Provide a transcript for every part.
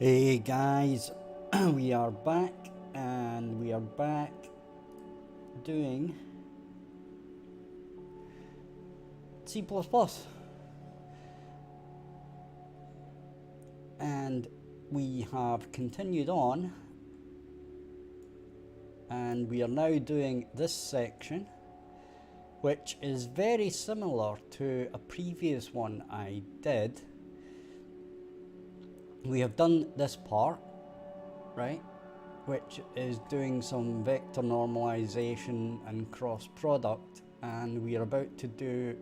Hey guys, we are back and we are back doing C++, and we have continued on and we are now doing this section, which is very similar to a previous one I did. We have done this part, right, which is doing some vector normalization and cross product, and we are about to do,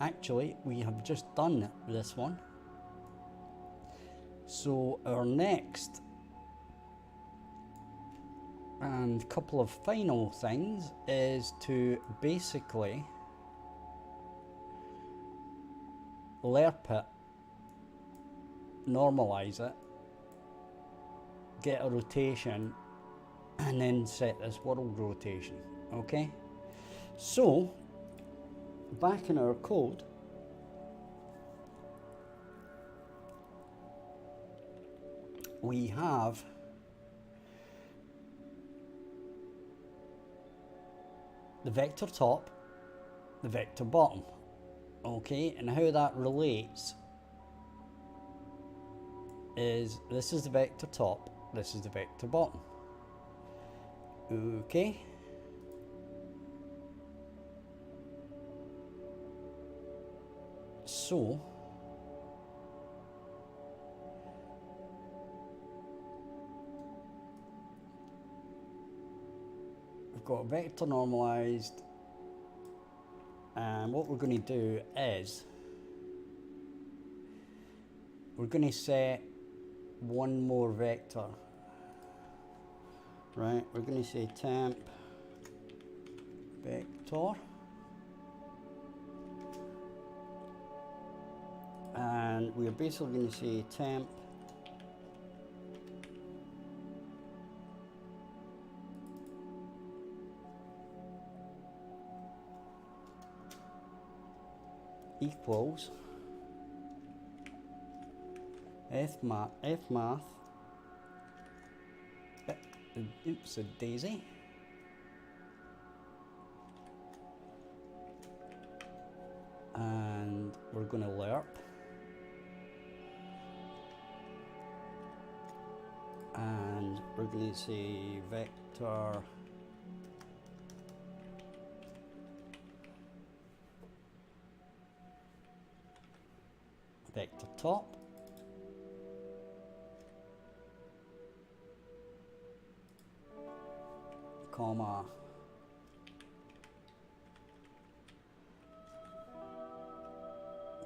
actually we have just done this one. So our next and couple of final things is to basically lerp it, normalize it, get a rotation, and then set this world rotation. Okay, so back in our code, we have the vector top, the vector bottom. Okay, and how that relates is this is the vector top, this is the vector bottom. Okay, so we've got vector normalized, and what we're going to do is we're going to set one more vector, right? We're going to say temp vector, and we're basically going to say temp equals fmath, oops, a daisy, and we're going to lerp, and we're going to say vector top, comma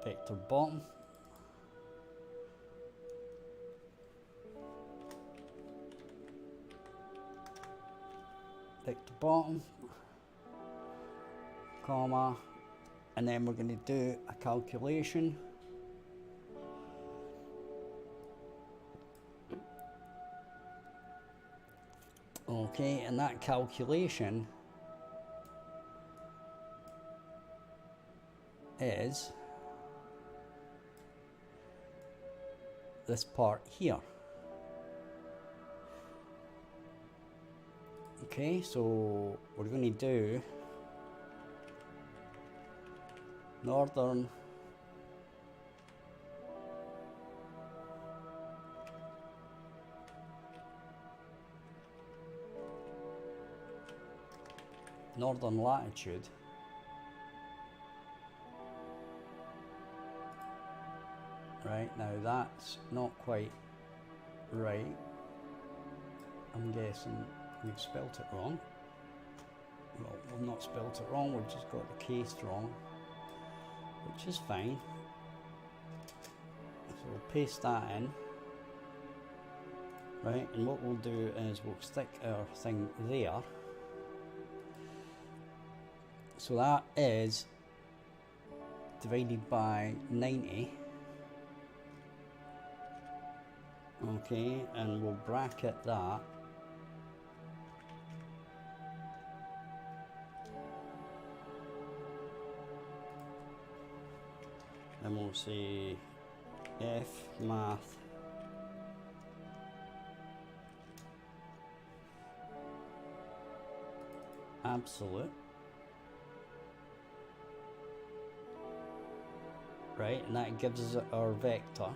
vector bottom, comma, and then we're going to do a calculation. Okay, and that calculation is this part here. Okay, so we're going to do northern latitude, right? Now that's not quite right. I'm guessing we've spelt it wrong. Well, we've not spelt it wrong, we've just got the case wrong, which is fine. So we'll paste that in, right? And what we'll do is we'll stick our thing there. So that is divided by 90. Okay, and we'll bracket that. And we'll say fmath absolute. Right, and that gives us our vector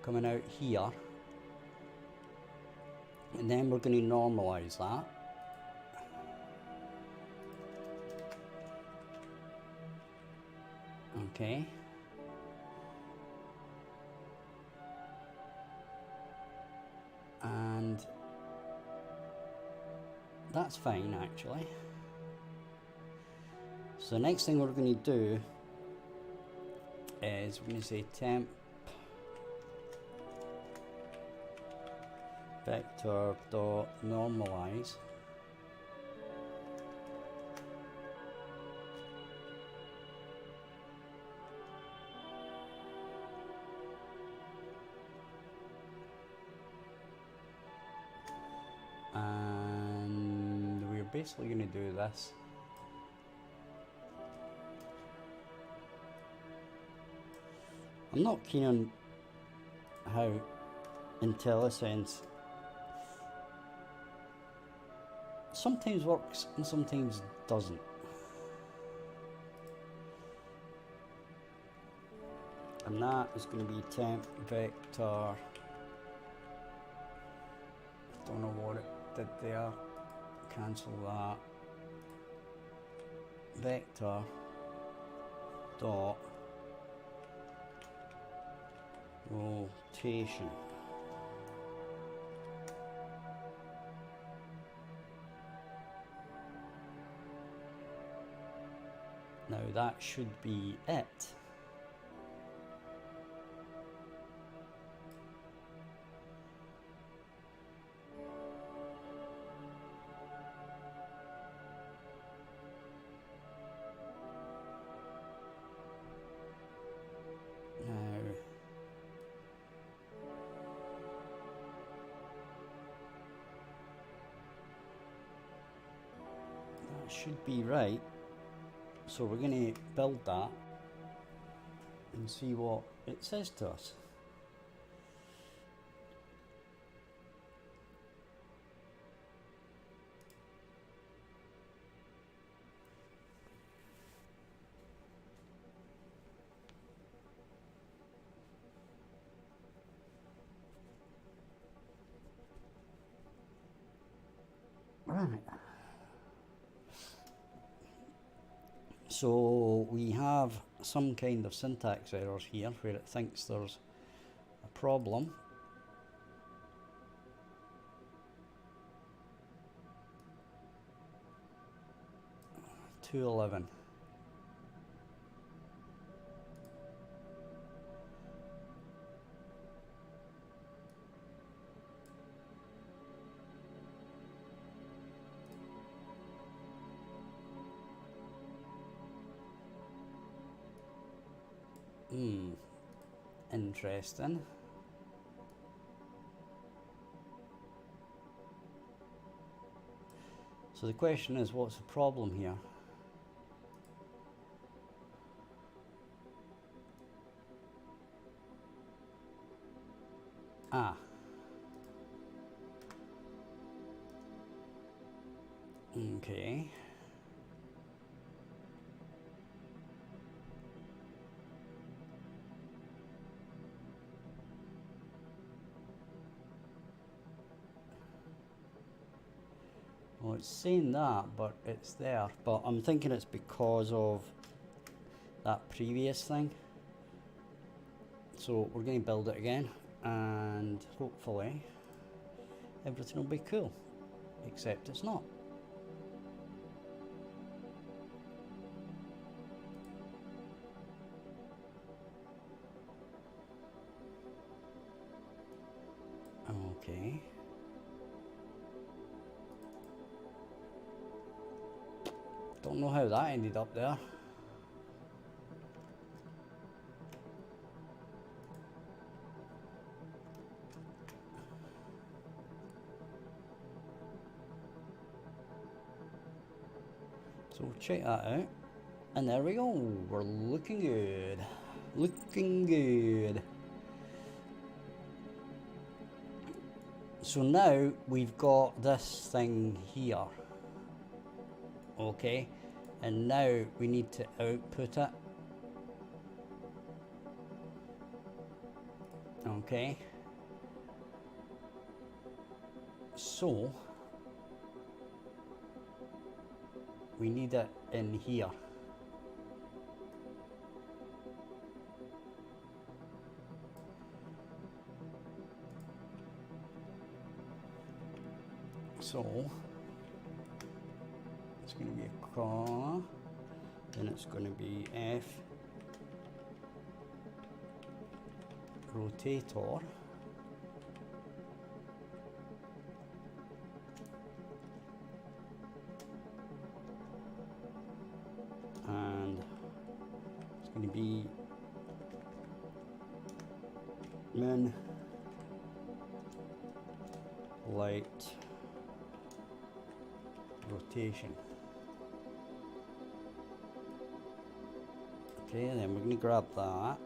coming out here. And then we're going to normalize that. Okay. And that's fine actually. So the next thing we're going to do is we're going to say temp vector dot normalize. And we're basically going to do this. I'm not keen on how IntelliSense sometimes works and sometimes doesn't. And that is going to be temp vector. Don't know what it did there. Cancel that. Vector dot rotation. Now that should be it. Should be right, so we're going to build that and see what it says to us. Right. So we have some kind of syntax errors here where it thinks there's a problem. (211). Interesting. So the question is, what's the problem here? Ah. Okay. Well, it's saying that, but it's there. But I'm thinking it's because of that previous thing. So we're going to build it again, and hopefully everything will be cool, except it's not. Okay. Don't know how that ended up there. So we'll check that out. And there we go. We're looking good. Looking good. So now we've got this thing here, okay, and now we need to output it, okay. So we need it in here. So it's going to be a car, then it's going to be F rotator, and it's going to be moon light rotation. Okay, and then we're going to grab that.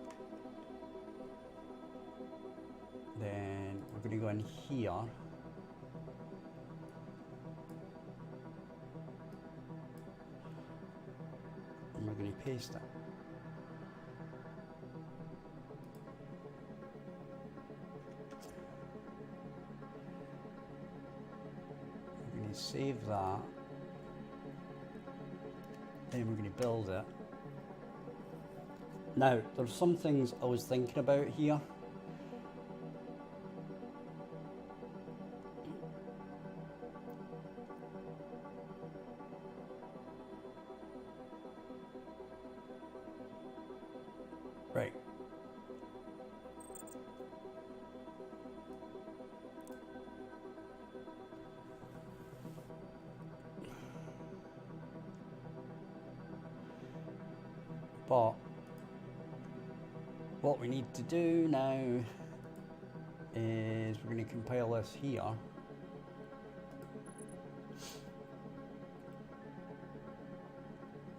Then we're going to go in here. And we're going to paste it. We're going to save that. Then we're going to build it. Now, there's some things I was thinking about here. Right. But what we need to do now is we're going to compile this here.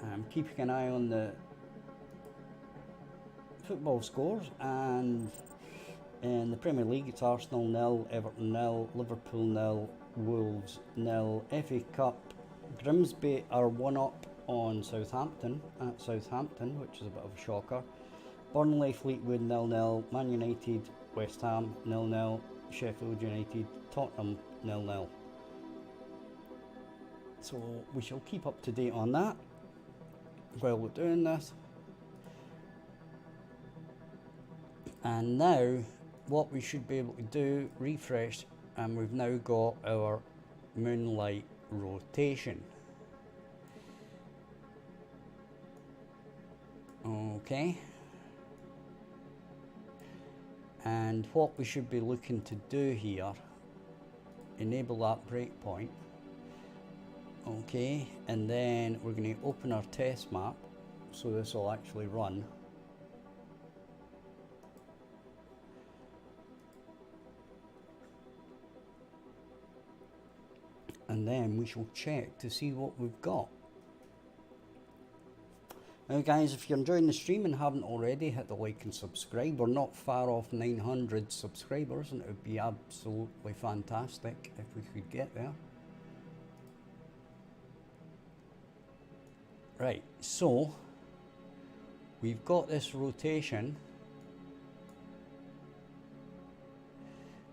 I'm keeping an eye on the football scores, and in the Premier League it's Arsenal 0, Everton 0, Liverpool 0, Wolves 0. FA Cup, Grimsby are 1-up on Southampton at Southampton, which is a bit of a shocker. Burnley, Fleetwood 0-0, Man United, West Ham 0-0, Sheffield United, Tottenham 0-0. So we shall keep up to date on that while we're doing this. And now what we should be able to do, refresh, and we've now got our moonlight rotation. Okay. And what we should be looking to do here, enable that breakpoint. Okay, and then we're going to open our test map, so this will actually run. And then we shall check to see what we've got. Now guys, if you're enjoying the stream and haven't already, hit the like and subscribe. We're not far off 900 subscribers, and it would be absolutely fantastic if we could get there. Right, so we've got this rotation,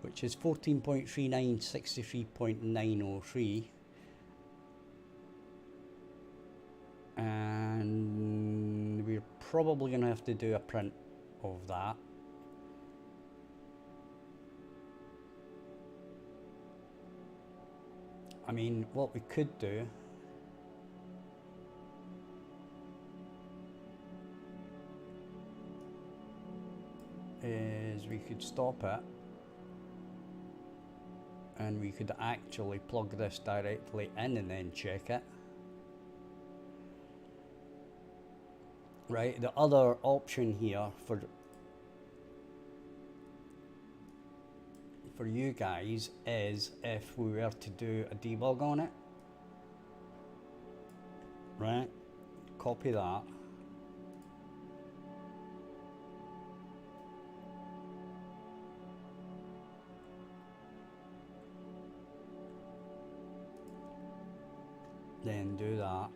which is 14.39, 63.903. And we're probably going to have to do a print of that. I mean, what we could do is we could stop it and we could actually plug this directly in and then check it. Right, the other option here for you guys is if we were to do a debug on it. Right, copy that. then do that.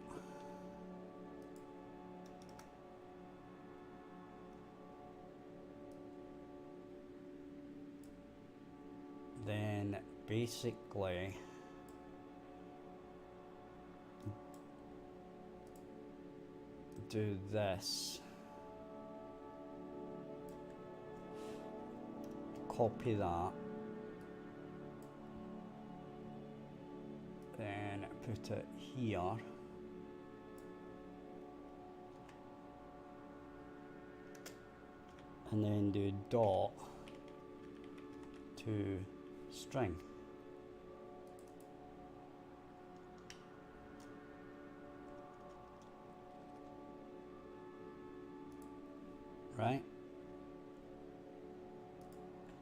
Then basically do this, copy that, then put it here, and then do dot to string. Right?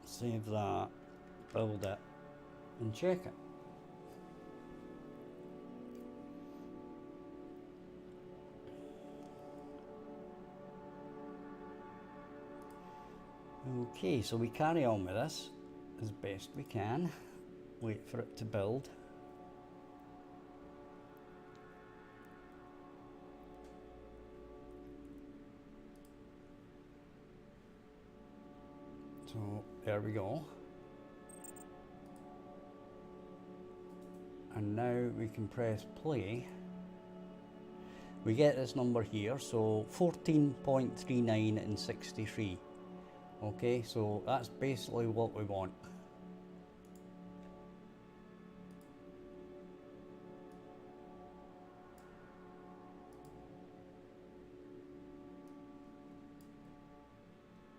Save that, build it, and check it. Okay, so we carry on with this as best we can. Wait for it to build. So there we go. And now we can press play. We get this number here, so 14.39 and 63. Okay, so that's basically what we want.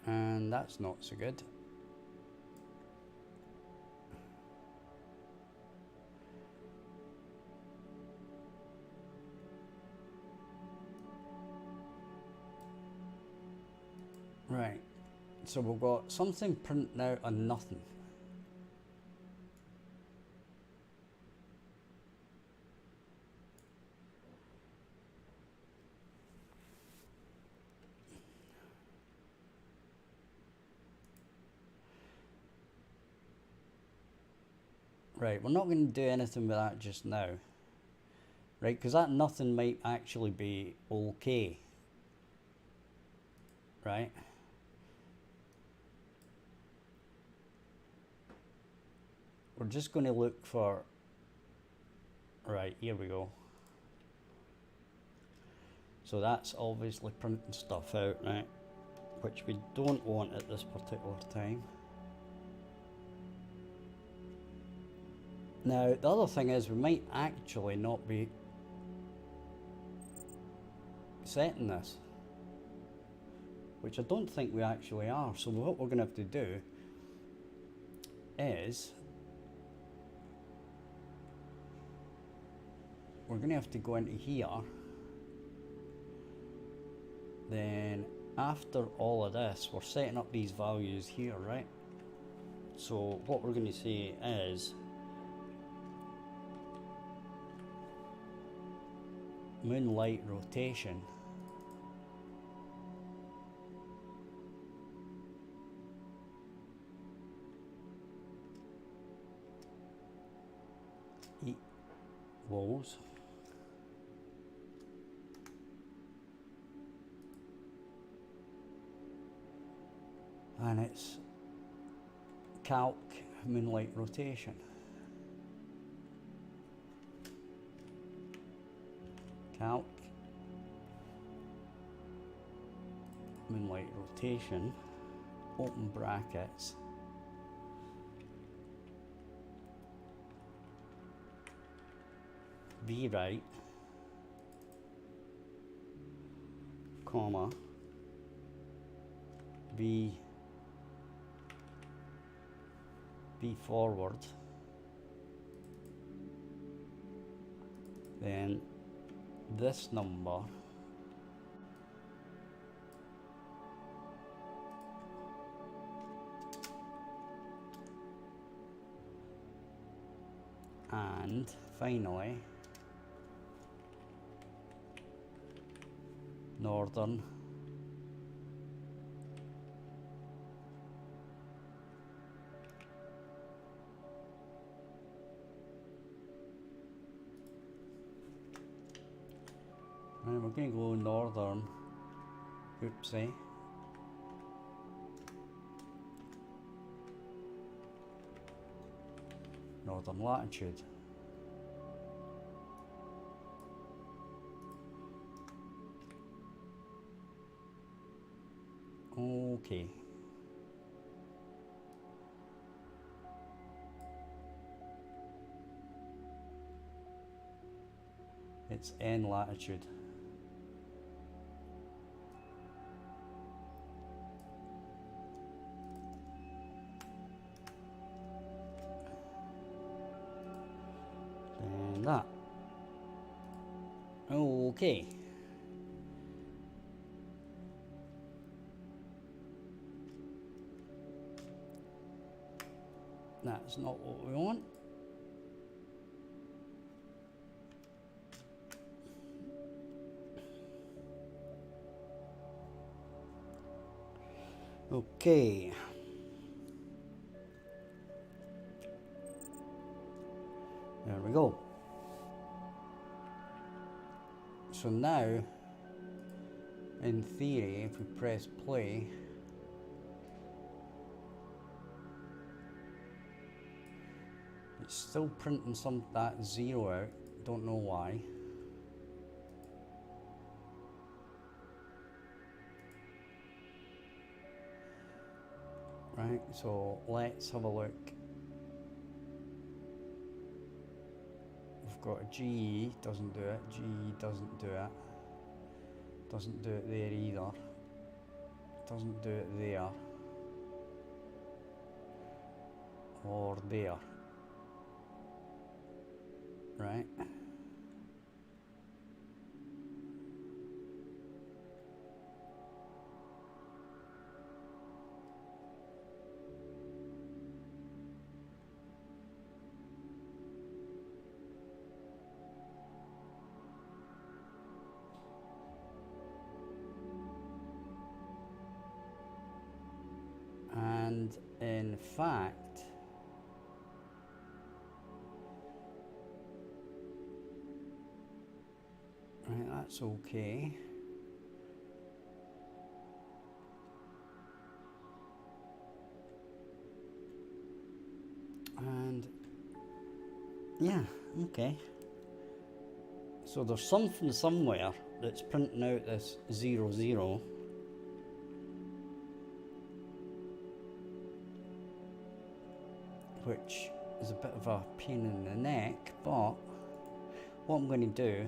And that's not so good. Right, so we've got something printing out on nothing. Right, we're not going to do anything with that just now. Right, because that nothing might actually be okay. Right? We're just going to look for... Right, here we go. So that's obviously printing stuff out, right? Which we don't want at this particular time. Now, the other thing is we might actually not be setting this, which I don't think we actually are. So what we're going to have to do is we're going to have to go into here. Then after all of this, we're setting up these values here, right? So what we're going to say is moonlight rotation equals and it's calc moonlight rotation. Calc moonlight rotation, open brackets, v right, comma, v forward, then this number and finally northern And we're going to go northern. Oopsie. Northern latitude. Okay. It's N latitude. And that. Okay. That's not what we want. Okay. There we go. So now, in theory, if we press play, it's still printing that 0 out. Don't know why. Right, so let's have a look. We've got a G, doesn't do it. G doesn't do it. Doesn't do it there either. Doesn't do it there. Or there. Right. And in fact, right, that's okay. And yeah, okay. So there's something somewhere that's printing out this 0, 0. Which is a bit of a pain in the neck, but what I'm going to do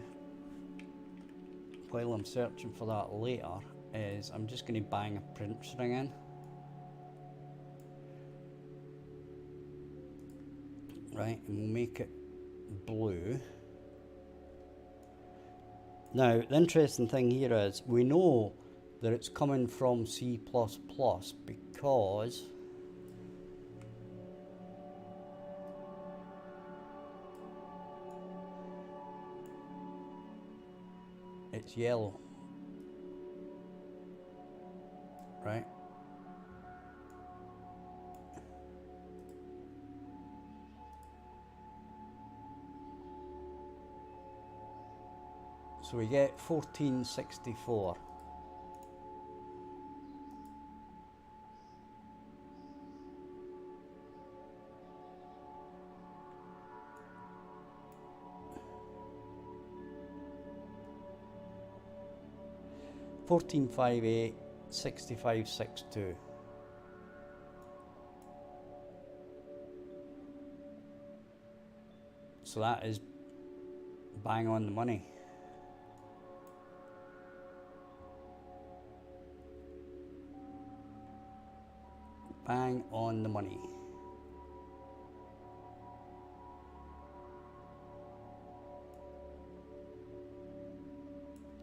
while I'm searching for that later is I'm just going to bang a print string in. Right, and we'll make it blue. Now, the interesting thing here is we know that it's coming from C++ because it's yellow, right? So we get 1464. $14.58, 65.62. So that is bang on the money. Bang on the money.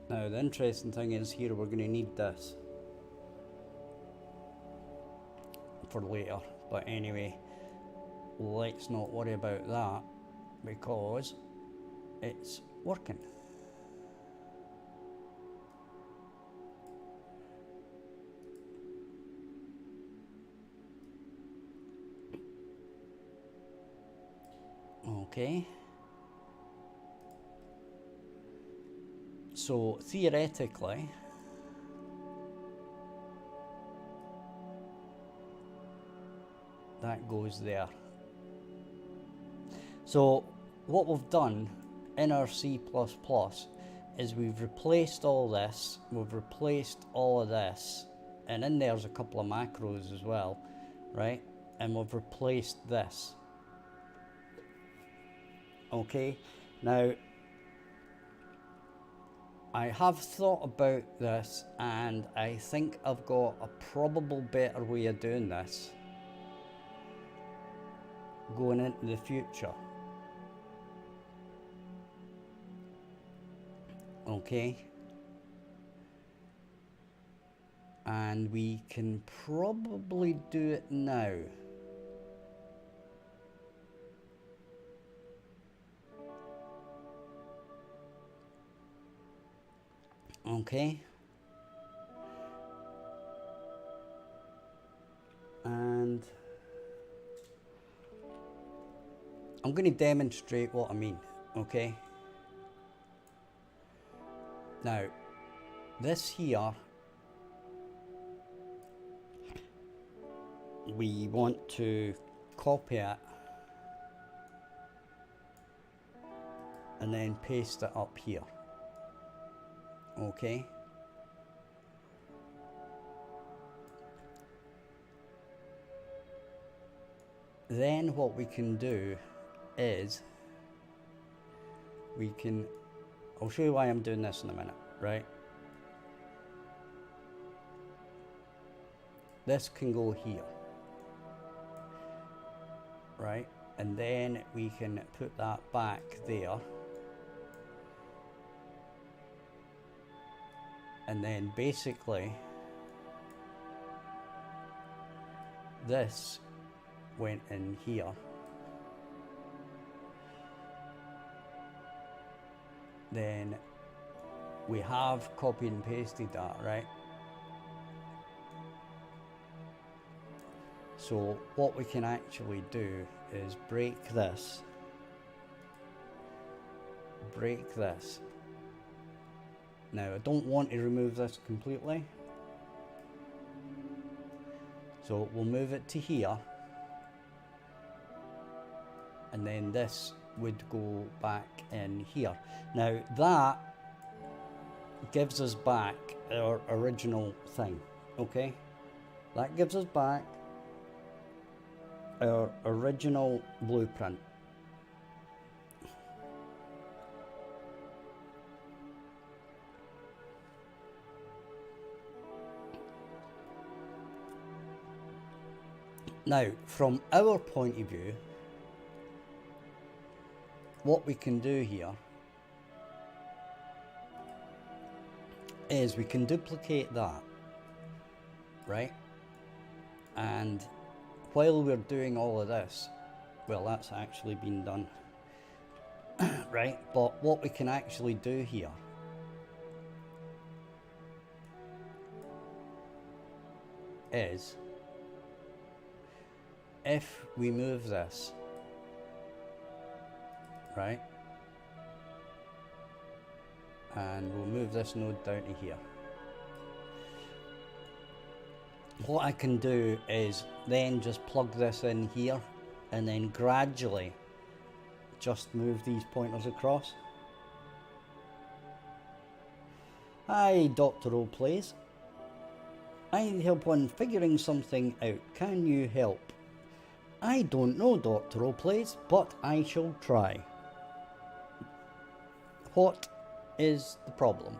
Now the interesting thing is here we're going to need this for later, but anyway, let's not worry about that because it's working. Okay. So theoretically, that goes there. So what we've done in our C++ is we've replaced all this, we've replaced all of this, and in there's a couple of macros as well, right? And we've replaced this. Okay, now I have thought about this, and I think I've got a probable better way of doing this going into the future. Okay, and we can probably do it now. Okay, and I'm going to demonstrate what I mean. Okay, now this here, we want to copy it and then paste it up here. Okay, then what we can do is we can, I'll show you why I'm doing this in a minute, right? This can go here, right? And then we can put that back there. And then basically this went in here. Then we have copied and pasted that, right? So what we can actually do is break this, Now I don't want to remove this completely, so we'll move it to here, and then this would go back in here. Now that gives us back our original thing, okay? That gives us back our original blueprint. Now, from our point of view, what we can do here is we can duplicate that, right? And while we're doing all of this, well, that's actually been done, right? But what we can actually do here is, if we move this, right, and we'll move this node down to here, what I can do is then just plug this in here and then gradually just move these pointers across. Hi, Dr. O Plays. I need help on figuring something out. Can you help? I don't know, Dr. O Plays, but I shall try. What is the problem?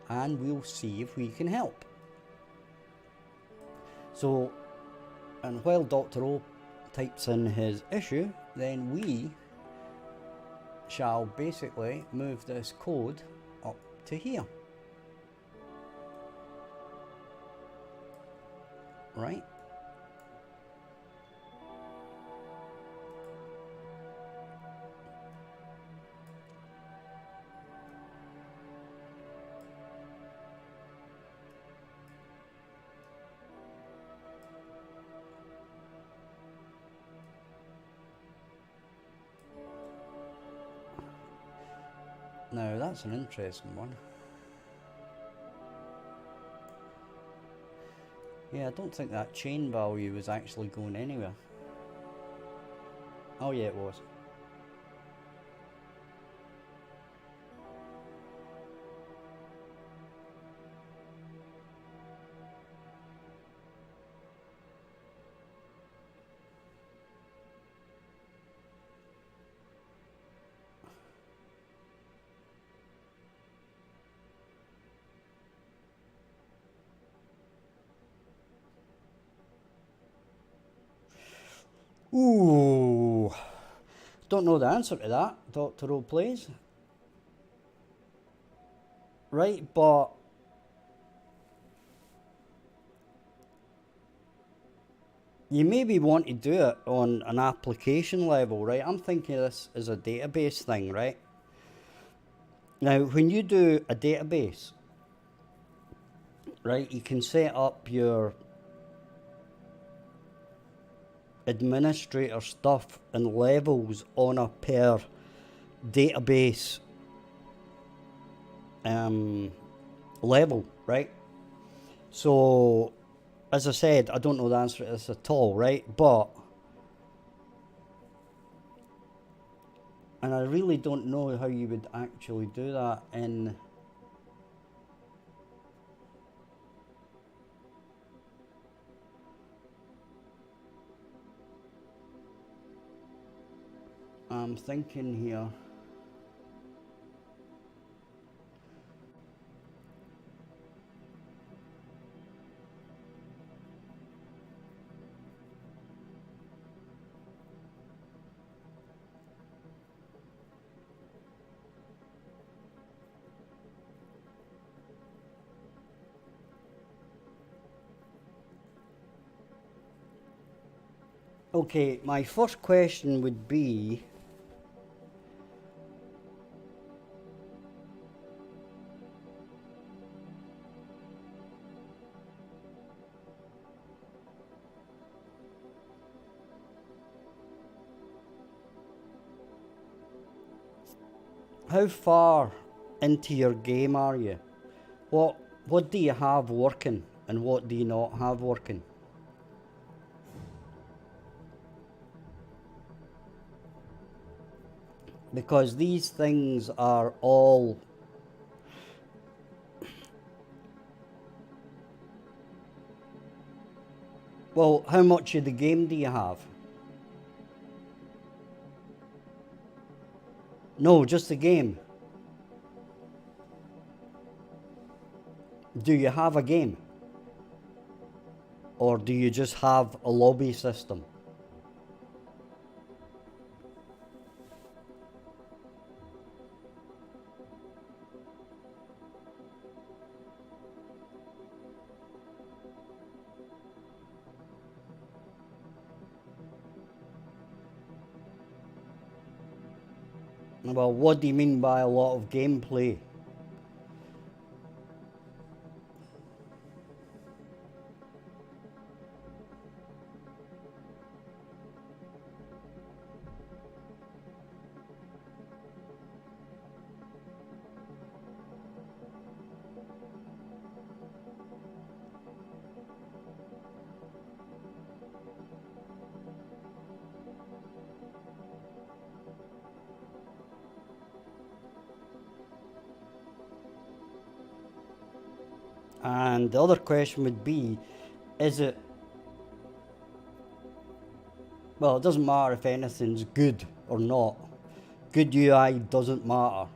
And we'll see if we can help. So, and while Dr. O types in his issue, then we shall basically move this code up to here. Right? Now that's an interesting one. Yeah, I don't think that chain value was actually going anywhere. Oh yeah, it was. Ooh, don't know the answer to that, Dr. O plays. Right, but you maybe want to do it on an application level, right? I'm thinking of this as a database thing, right? Now, when you do a database, right, you can set up your administrator stuff and levels on a per database level, right? So, as I said, I don't know the answer to this at all, right? But, and I really don't know how you would actually do that in I'm thinking here. Okay, my first question would be, how far into your game are you? What do you have working and what do you not have working? Because these things are all well, how much of the game do you have? No, just the game. Do you have a game? Or do you just have a lobby system? Well, what do you mean by a lot of gameplay? And the other question would be, is it, well, it doesn't matter if anything's good or not. Good UI doesn't matter.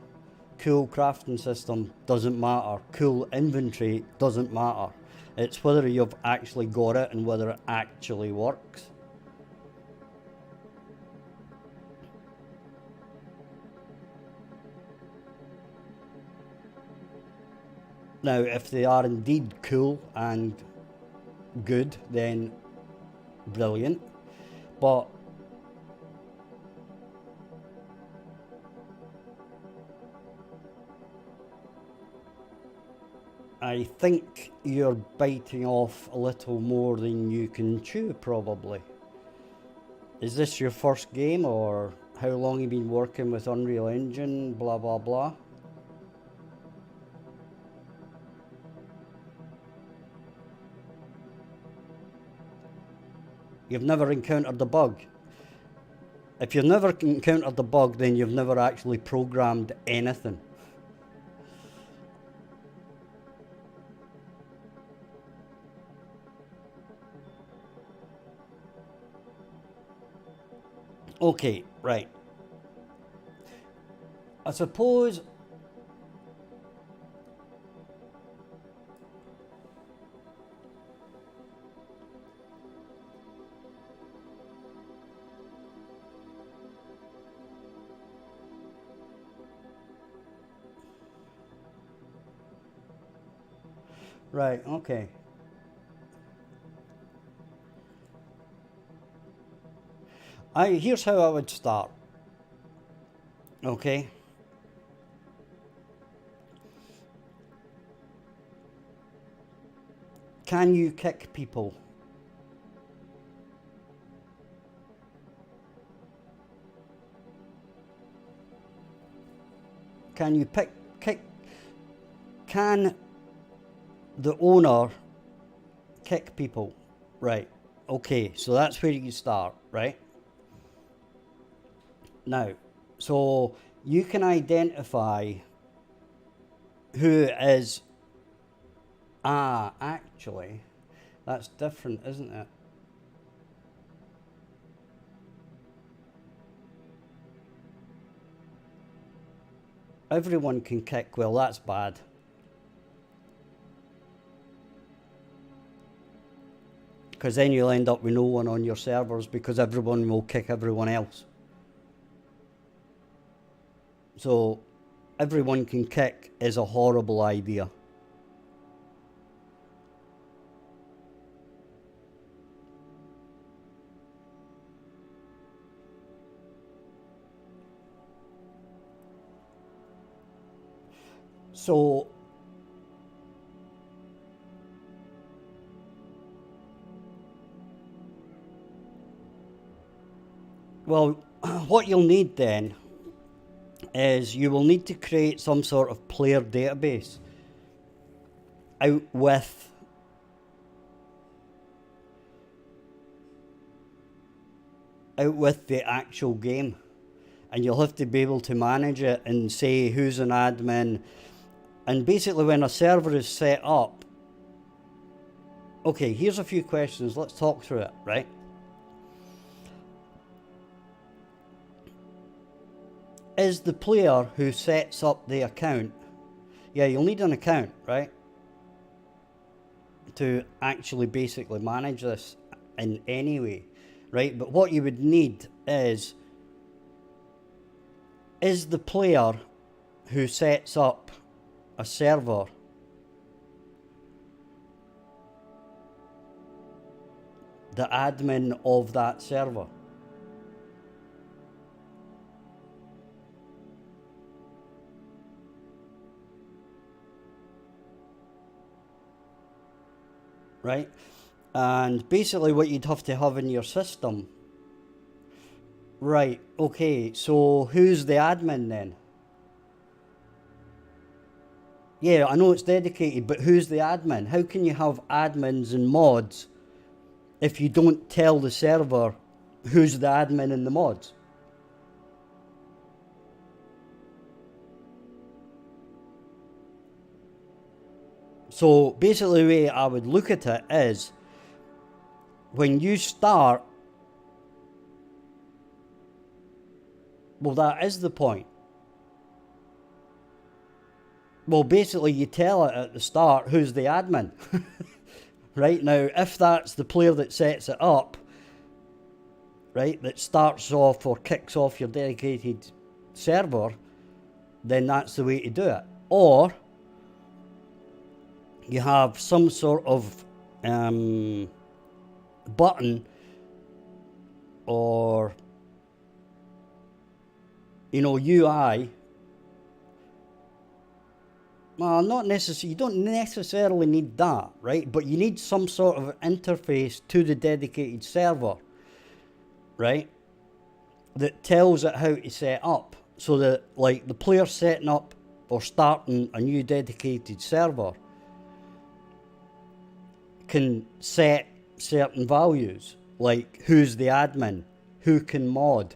Cool crafting system doesn't matter. Cool inventory doesn't matter. It's whether you've actually got it and whether it actually works. Now, if they are indeed cool and good, then brilliant. But I think you're biting off a little more than you can chew, probably. Is this your first game, or how long have you been working with Unreal Engine, blah blah blah? You've never encountered a bug. If you've never encountered a bug, then you've never actually programmed anything. Okay, right. I suppose right, okay. Here's how I would start. Okay. Can you kick people? Can you kick? Can the owner kick people? Right. Okay, so that's where you start, right? Now, so you can identify who is... actually, that's different, isn't it? Everyone can kick. Well, that's bad. Because then you'll end up with no one on your servers because everyone will kick everyone else. So, everyone can kick is a horrible idea. So, well, what you'll need then is you will need to create some sort of player database out with the actual game, and you'll have to be able to manage it and say who's an admin. And basically when a server is set up, okay, here's a few questions, let's talk through it, right? Is the player who sets up the account, yeah, you'll need an account, right? To actually basically manage this in any way, right? But what you would need is the player who sets up a server the admin of that server? Right? And basically what you'd have to have in your system. Right, okay, so who's the admin then? Yeah, I know it's dedicated, but who's the admin? How can you have admins and mods if you don't tell the server who's the admin and the mods? So basically the way I would look at it is, when you start, well, that is the point. Well, basically you tell it at the start who's the admin. Right, now if that's the player that sets it up, right, that starts off or kicks off your dedicated server, then that's the way to do it. Or you have some sort of button or, you know, UI. Well, not necessarily, you don't necessarily need that, right? But you need some sort of interface to the dedicated server, right? That tells it how to set up, so that like the player setting up or starting a new dedicated server can set certain values, like who's the admin, who can mod,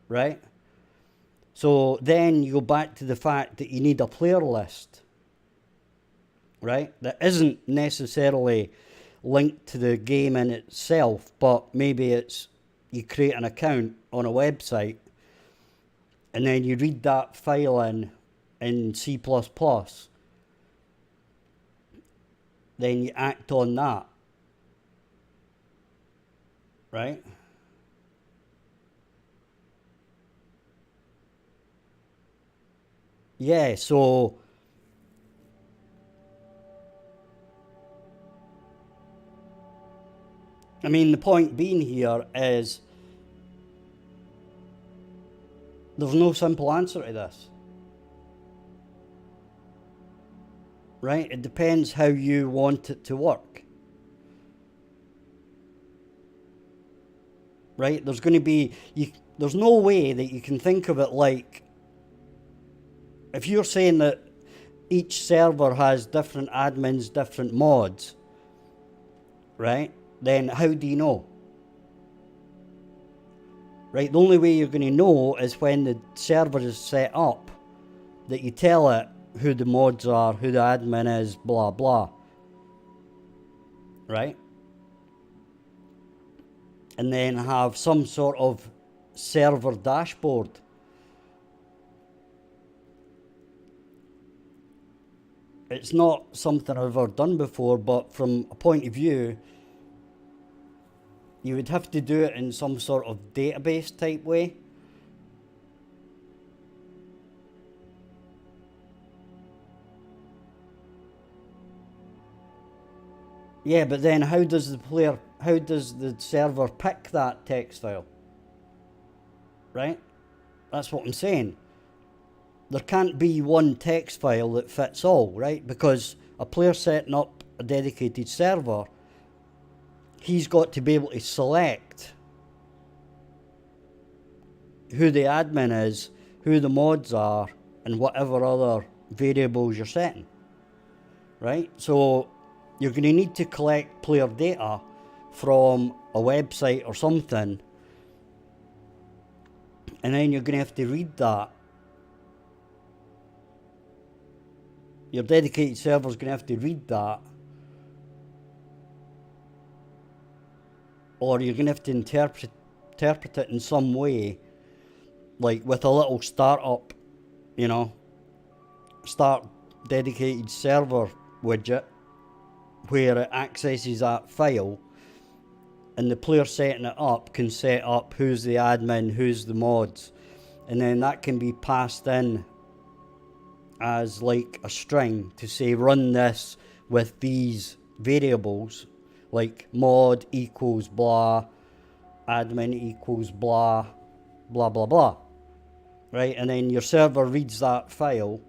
right? So then you go back to the fact that you need a player list, right? That isn't necessarily linked to the game in itself, but maybe it's you create an account on a website and then you read that file in C++, then you act on that, right? Yeah, so I mean, the point being here is there's no simple answer to this, right? It depends how you want it to work, right? There's going to be, there's no way that you can think of it like, if you're saying that each server has different admins, different mods, right? Then how do you know? Right? The only way you're going to know is when the server is set up, that you tell it who the mods are, who the admin is, blah, blah. Right? And then have some sort of server dashboard. It's not something I've ever done before, but from a point of view, you would have to do it in some sort of database type way. Yeah, but then how does the server pick that text file? Right? That's what I'm saying. There can't be one text file that fits all, right? Because a player setting up a dedicated server, he's got to be able to select who the admin is, who the mods are, and whatever other variables you're setting, right? So you're going to need to collect player data from a website or something, and then you're going to have to read that. Your dedicated server is going to have to read that, or you're going to have to interpret it in some way, like with a little startup, you know, start dedicated server widget where it accesses that file, and the player setting it up can set up who's the admin, who's the mods, and then that can be passed in as like a string to say run this with these variables, like mod equals blah, admin equals blah, blah, blah, blah, right? And then your server reads that file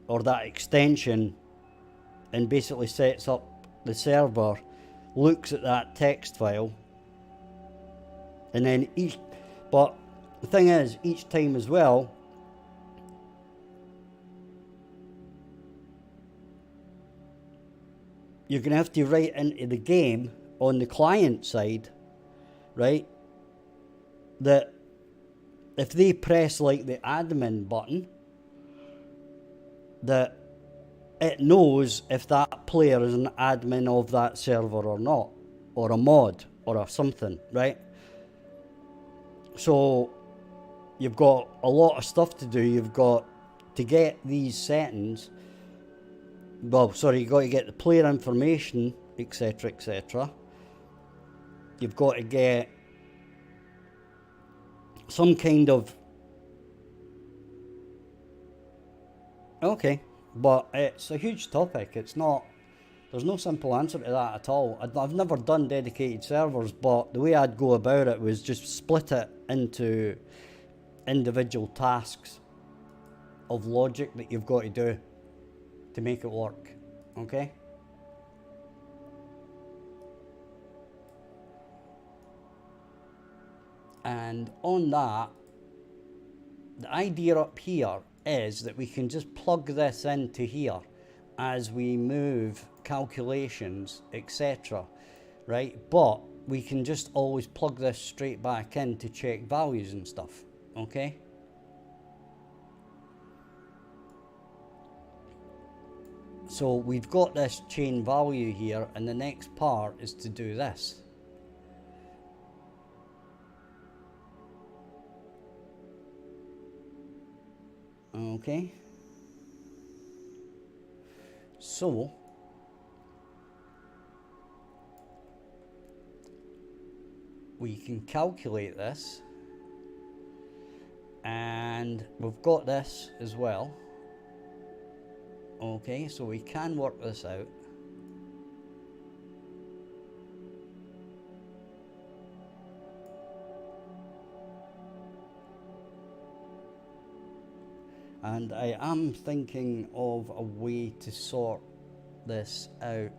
or that extension and basically sets up the server, looks at that text file, and then but the thing is, each time as well, you're going to have to write into the game on the client side, right, that if they press like the admin button, that it knows if that player is an admin of that server or not, or a mod, or a something, right? So you've got a lot of stuff to do. You've got to get these settings. Well, sorry, you've got to get the player information, etc., etc. You've got to get some kind of... Okay, but it's a huge topic. It's not... There's no simple answer to that at all. I've never done dedicated servers, but the way I'd go about it was just split it into individual tasks of logic that you've got to do to make it work, okay? And on that, the idea up here is that we can just plug this into here as we move calculations, etc. right? But we can just always plug this straight back in to check values and stuff, okay? So we've got this chain value here, and the next part is to do this. Okay. So we can calculate this, and we've got this as well. Okay, so we can work this out. And I am thinking of a way to sort this out.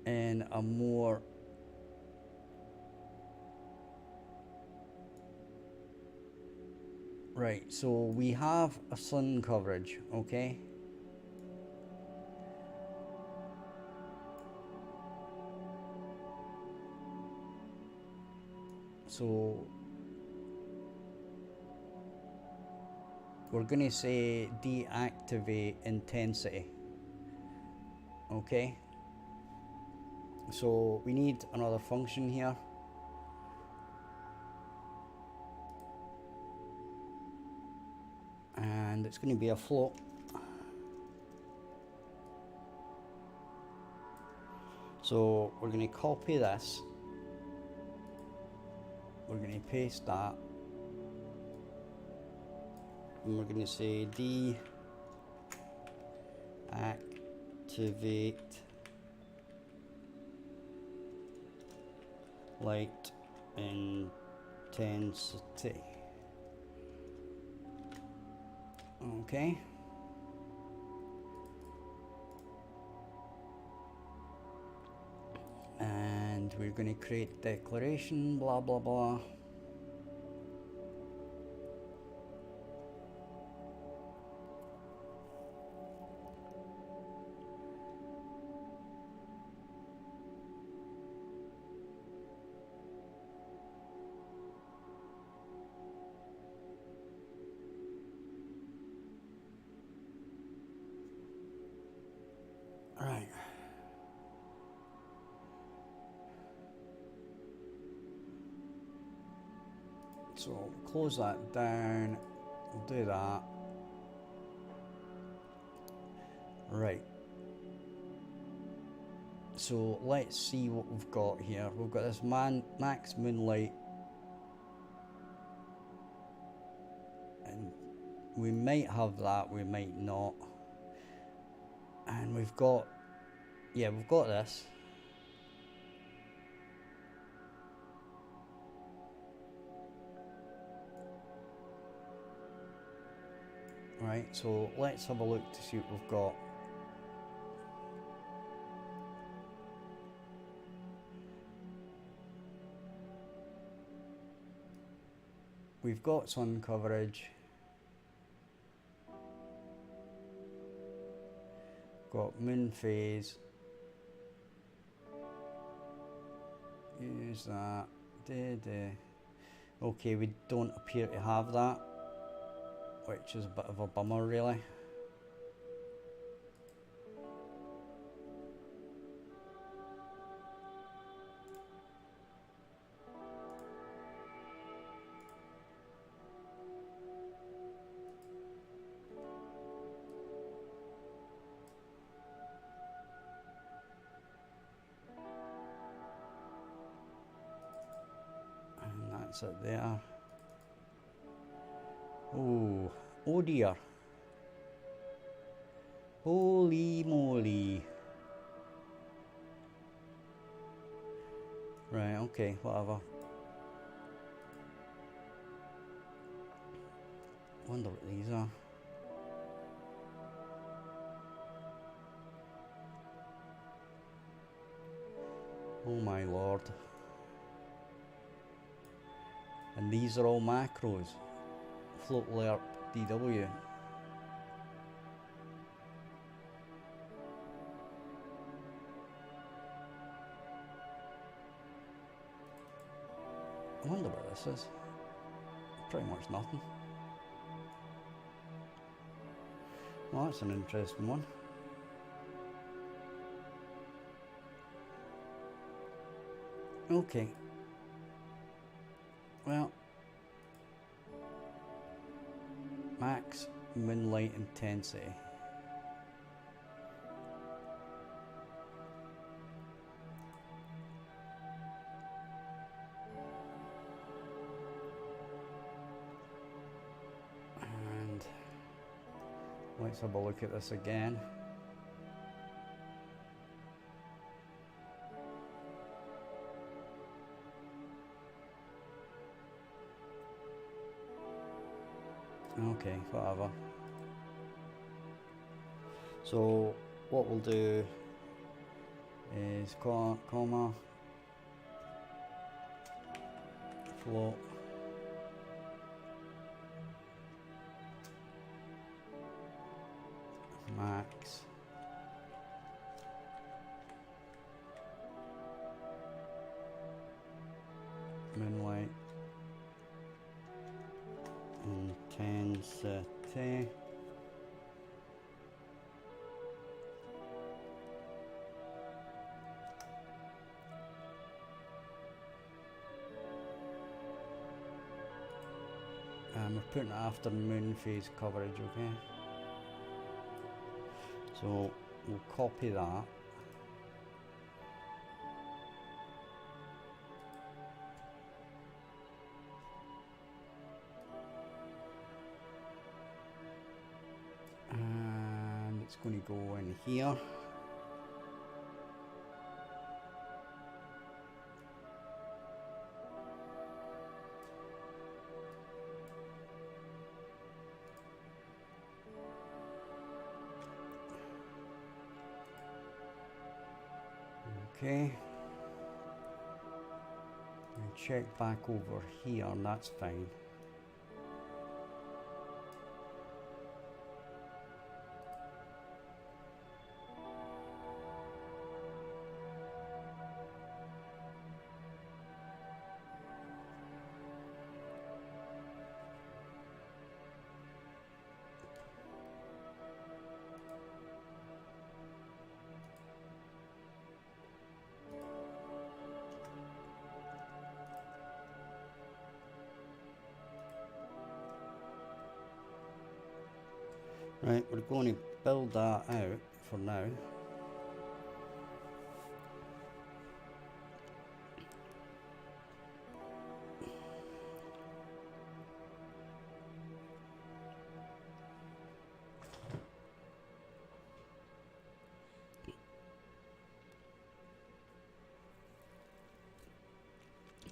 In a more right, so we have a sun coverage, okay? So we're going to say deactivate intensity, okay? So we need another function here. And it's going to be a float. So we're going to copy this. We're going to paste that. And we're going to say deactivate light intensity. Okay. And we're going to create declaration, blah, blah, blah. Right. So close that down, we'll do that. Right. So let's see what we've got here. We've got this max moonlight. And we might have that, we might not. And we've got, yeah, we've got this. Right, so let's have a look to see what we've got. We've got sun coverage. Got moon phase. Use that. Okay, we don't appear to have that, which is a bit of a bummer, really. That's it there. Oh, oh dear. Holy moly. Right, okay, whatever. Wonder what these are. Oh my lord. And these are all macros. Float alert DW. I wonder what this is. Pretty much nothing. Well, that's an interesting one. Okay. Well, max moonlight intensity. And let's have a look at this again. Okay, whatever. So what we'll do is comma float max moonlight intensity. And we're putting it after moon phase coverage, okay? So we'll copy that. And it's going to go in here. Okay, and check back over here, and that's fine. Right, we're going to build that out for now.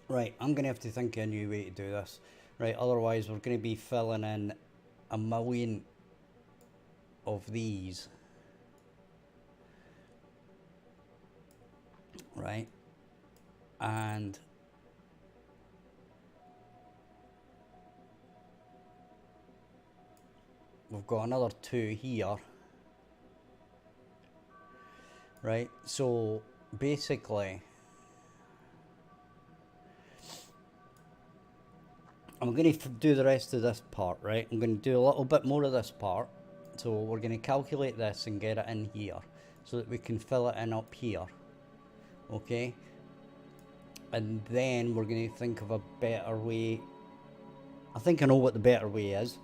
Right, I'm going to have to think of a new way to do this. Right, otherwise we're going to be filling in 1,000,000 of these. Right, and we've got another 2 here. Right, so basically I'm going to do the rest of this part, right? I'm going to do a little bit more of this part. So we're going to calculate this and get it in here so that we can fill it in up here. Okay? And then we're going to think of a better way. I think I know what the better way is.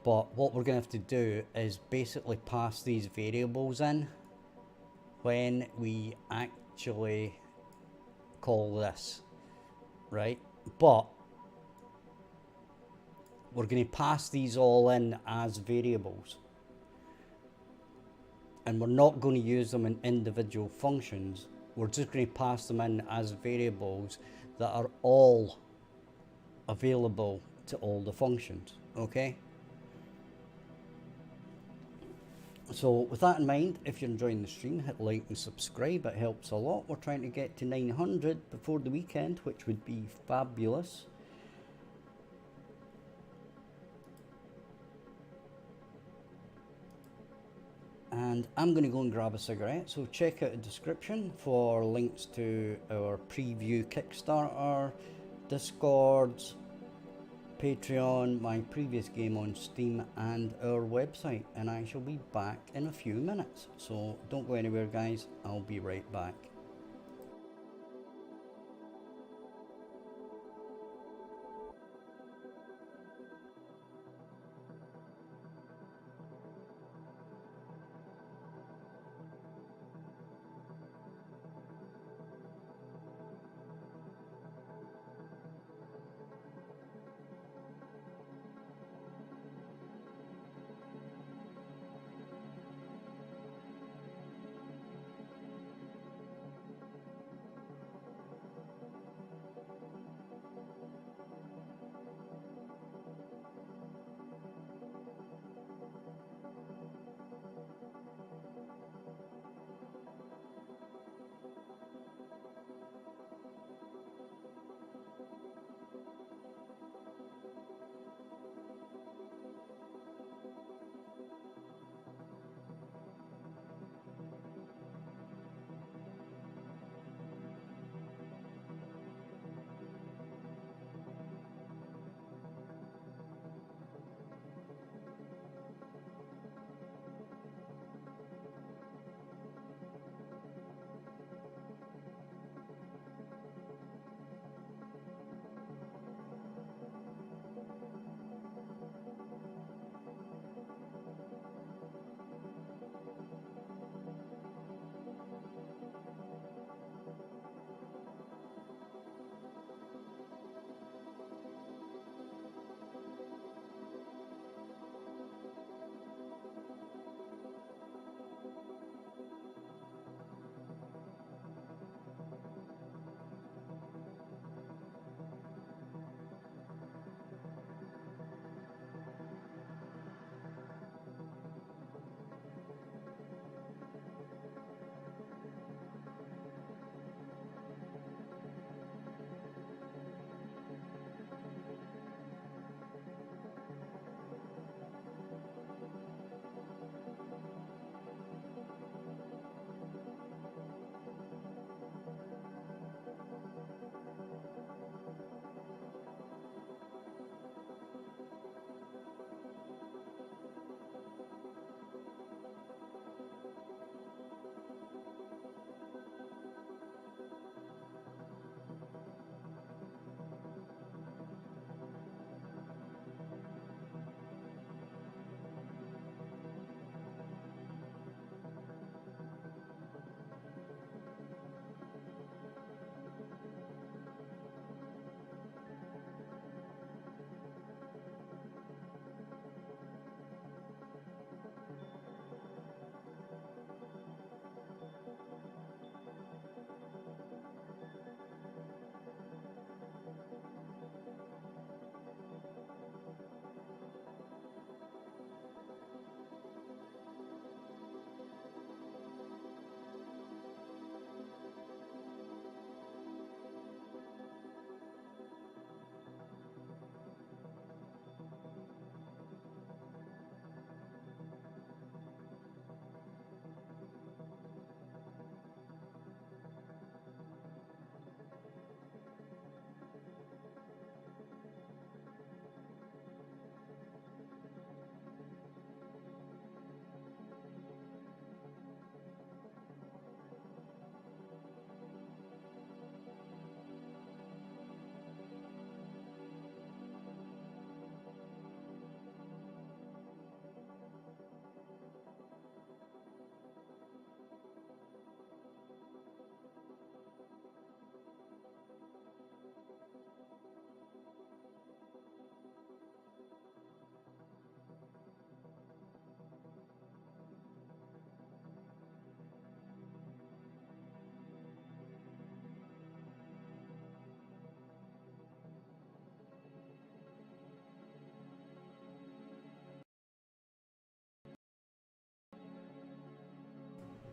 But what we're going to have to do is basically pass these variables in when we actually call this. Right? But we're going to pass these all in as variables. And we're not going to use them in individual functions. We're just going to pass them in as variables that are all available to all the functions. Okay? So with that in mind, if you're enjoying the stream, hit like and subscribe. It helps a lot. We're trying to get to 900 before the weekend, which would be fabulous. And I'm going to go and grab a cigarette, so check out the description for links to our preview Kickstarter, Discords, Patreon, my previous game on Steam, and our website. And I shall be back in a few minutes. So don't go anywhere, guys. I'll be right back.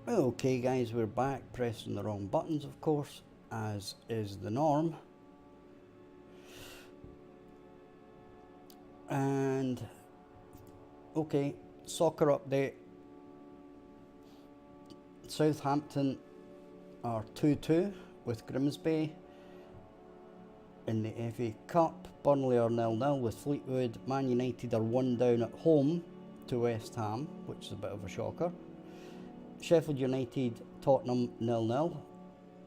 Okay guys, we're back, pressing the wrong buttons of course, as is the norm. And okay, soccer update. Southampton are 2-2 with Grimsby. in the FA Cup. Burnley are 0-0 with Fleetwood. Man United are 1 down at home to West Ham, which is a bit of a shocker. Sheffield United, Tottenham 0-0.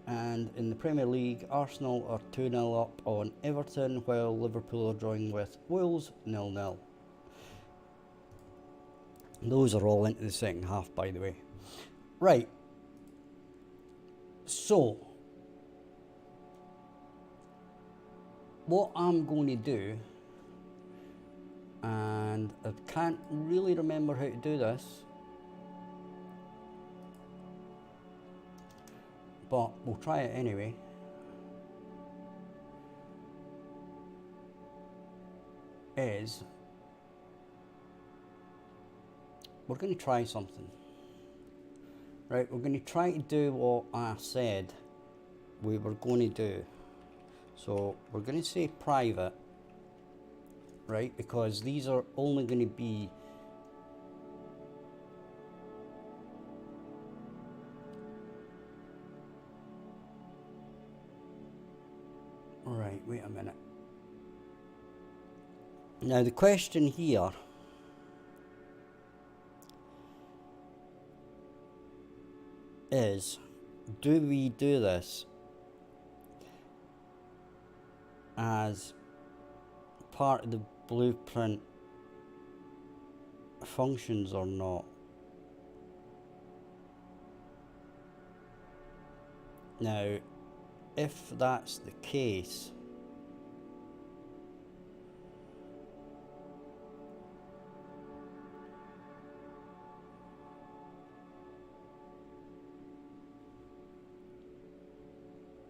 And in the Premier League, Arsenal are 2-0 up on Everton, while Liverpool are drawing with Wolves 0-0. Those are all into the second half, by the way. Right. So, what I'm going to do, and I can't really remember how to do this, but we'll try it anyway. Is we're going to try something. Right, we're going to try to do what I said we were going to do. So we're going to say private, right, because these are only going to be right, wait a minute. Now the question here is, do we do this as part of the blueprint functions or not? Now, if that's the case,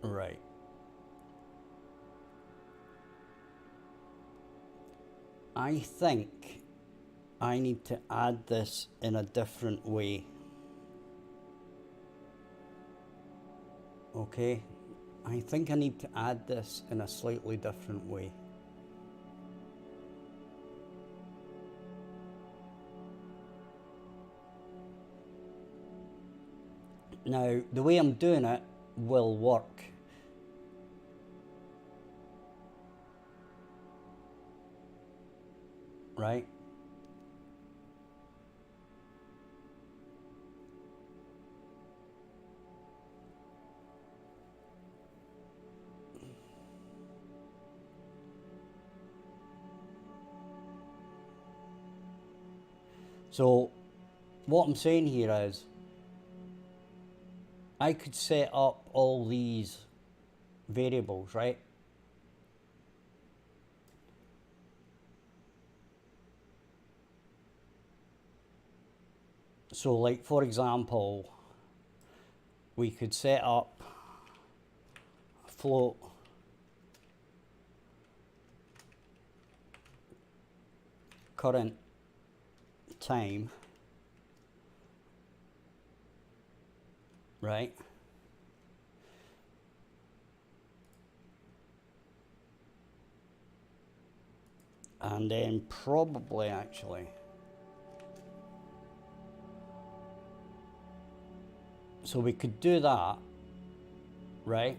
right. I think I need to add this in a different way. Okay, I think I need to add this in a slightly different way. Now, the way I'm doing it will work. Right? So, what I'm saying here is, I could set up all these variables, right? So, like, for example, we could set up float current time, right? And then probably actually, so we could do that, right?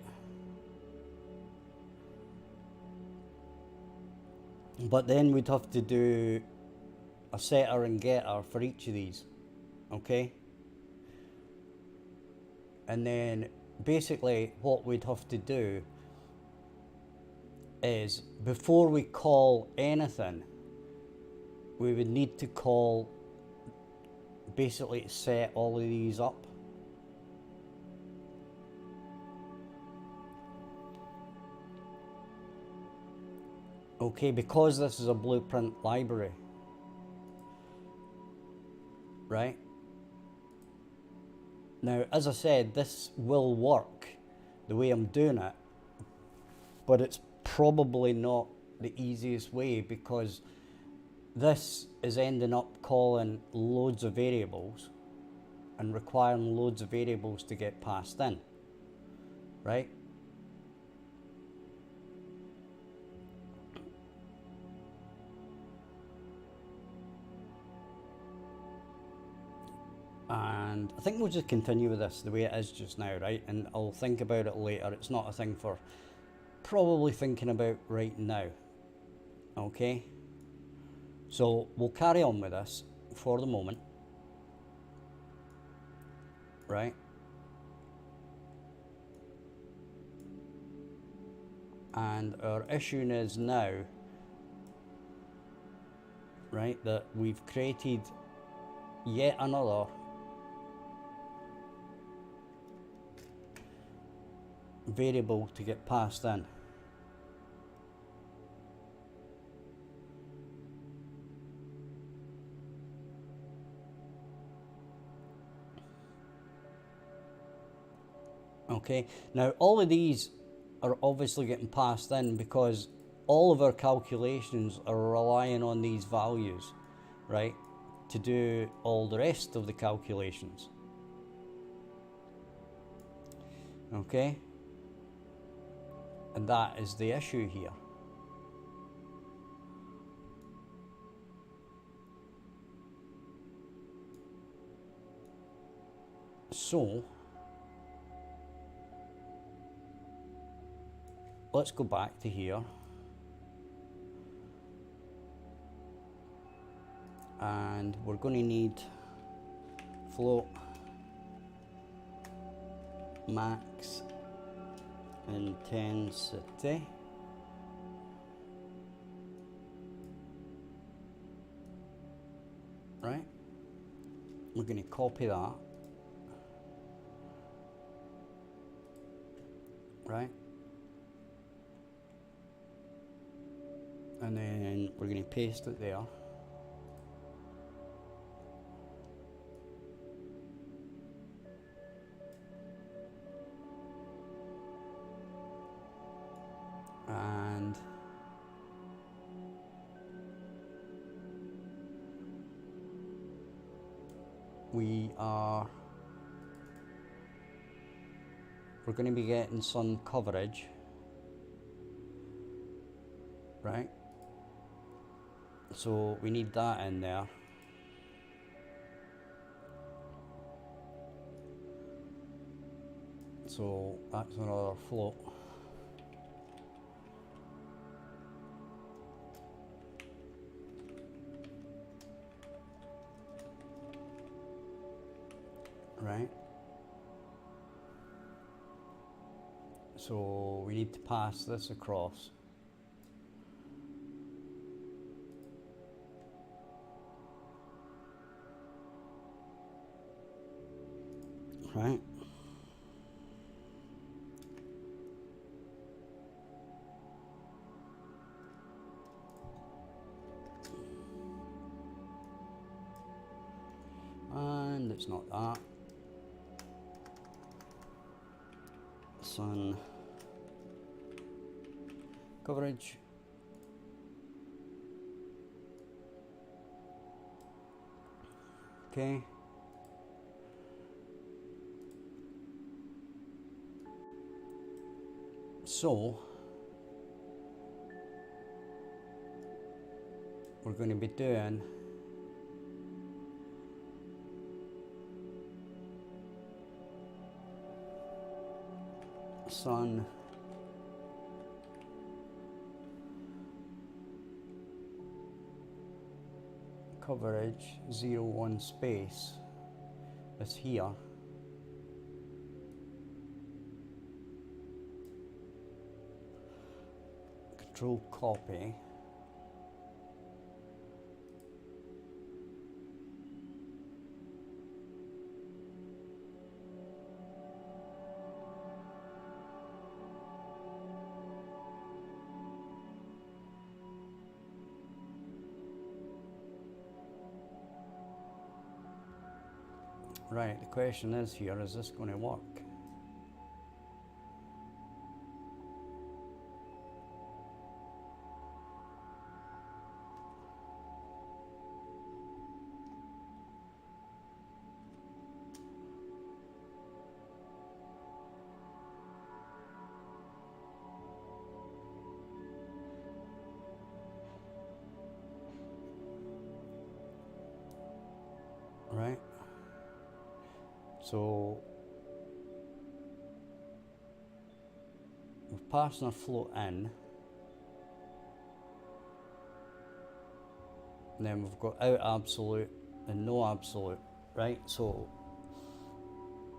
But then we'd have to do a setter and getter for each of these, okay? And then basically what we'd have to do is, before we call anything, we would need to call, basically set all of these up. Okay, because this is a blueprint library, right? Now, as I said, this will work the way I'm doing it, but it's probably not the easiest way, because this is ending up calling loads of variables and requiring loads of variables to get passed in, right? And I think we'll just continue with this the way it is just now, right? And I'll think about it later. It's not a thing for probably thinking about right now. Okay, so we'll carry on with this for the moment, right? And our issue is now, right, that we've created yet another variable to get passed in. Okay, now all of these are obviously getting passed in because all of our calculations are relying on these values, right, to do all the rest of the calculations. Okay, and that is the issue here. So let's go back to here and we're going to need float max intensity, right? We're going to copy that, right? And then we're going to paste it there. And we're going to be getting sun coverage, right? So we need that in there. So that's another float. Right? So we need to pass this across. Right? And it's not that. Sun coverage. Okay. So we're going to be doing sun coverage 01 space is here. Control copy. Right, the question is here, is this going to work? Right? So we're passing our float in, and then we've got out absolute and no absolute, right? So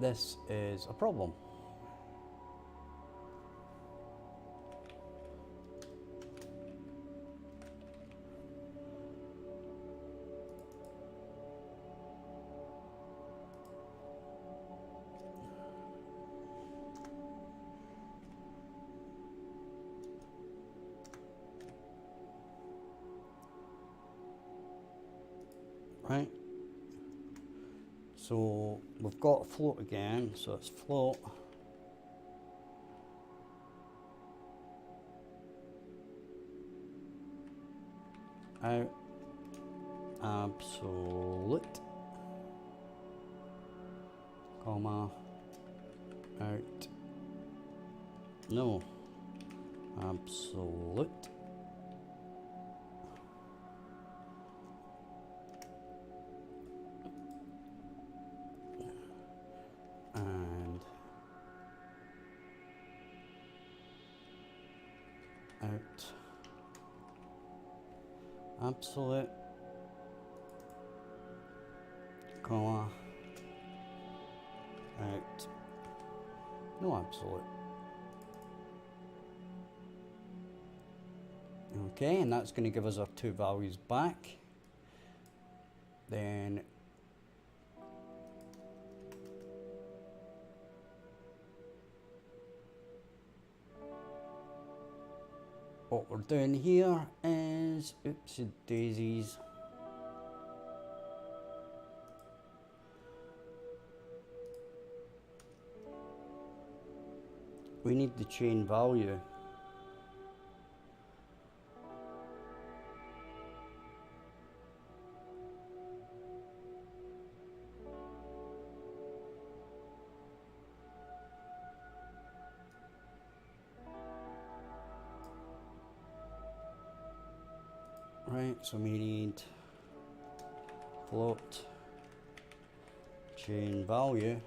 this is a problem. Right, so we've got float again, so it's float out absolute, comma, out no absolute, and out absolute, comma, out no absolute. Okay, and that's going to give us our two values back. Then what we're doing here is, oopsie daisies, we need the chain value. Right, so we need float chain value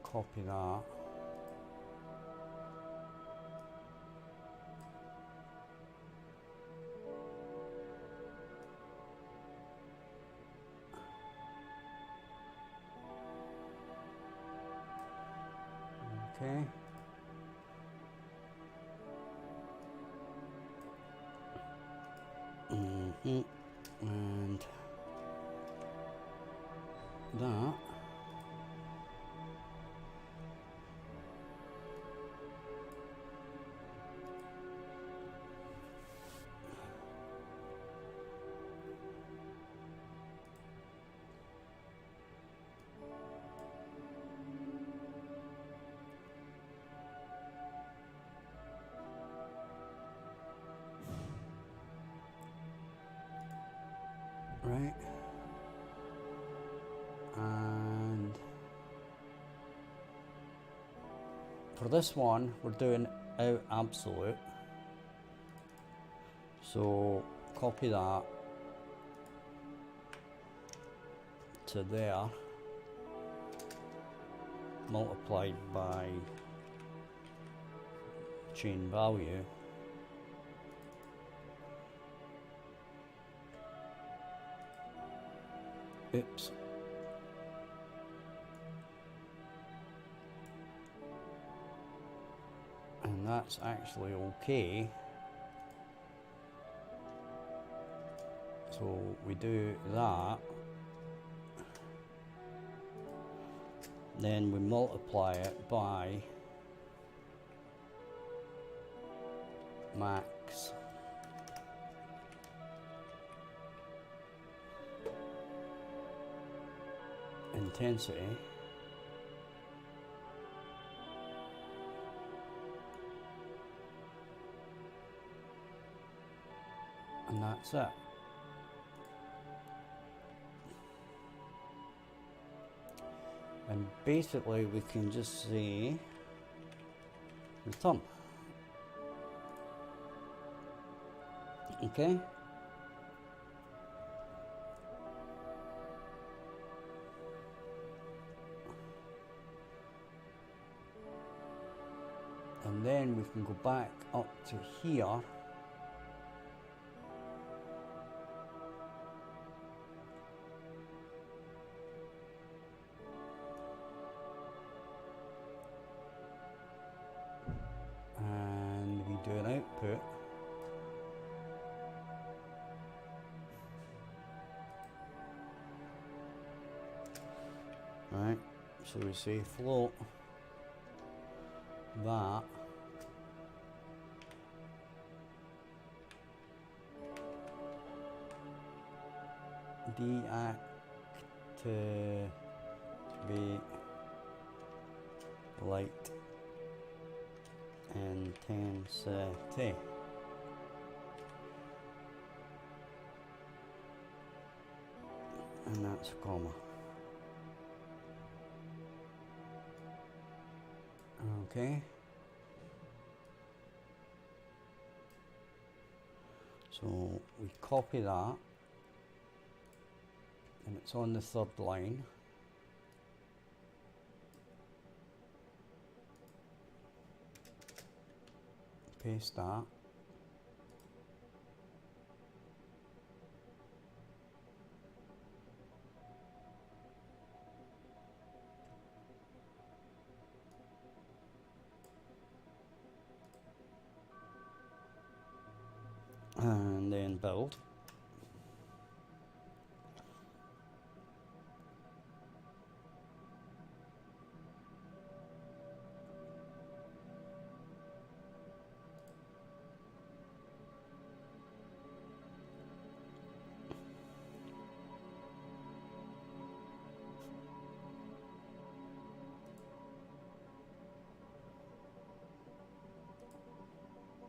copy that. Okay. And that. Right, and for this one we're doing out absolute, so copy that to there, multiplied by chain value. Oops. And that's actually okay. So we do that. Then we multiply it by max intensity, and that's it. And basically we can just say return. Okay. And then we can go back up to here. And we do an output. Right, so we say float that deactivate light intensity. And that's a comma. Okay. So we copy that, and it's on the third line. Paste that. And then build.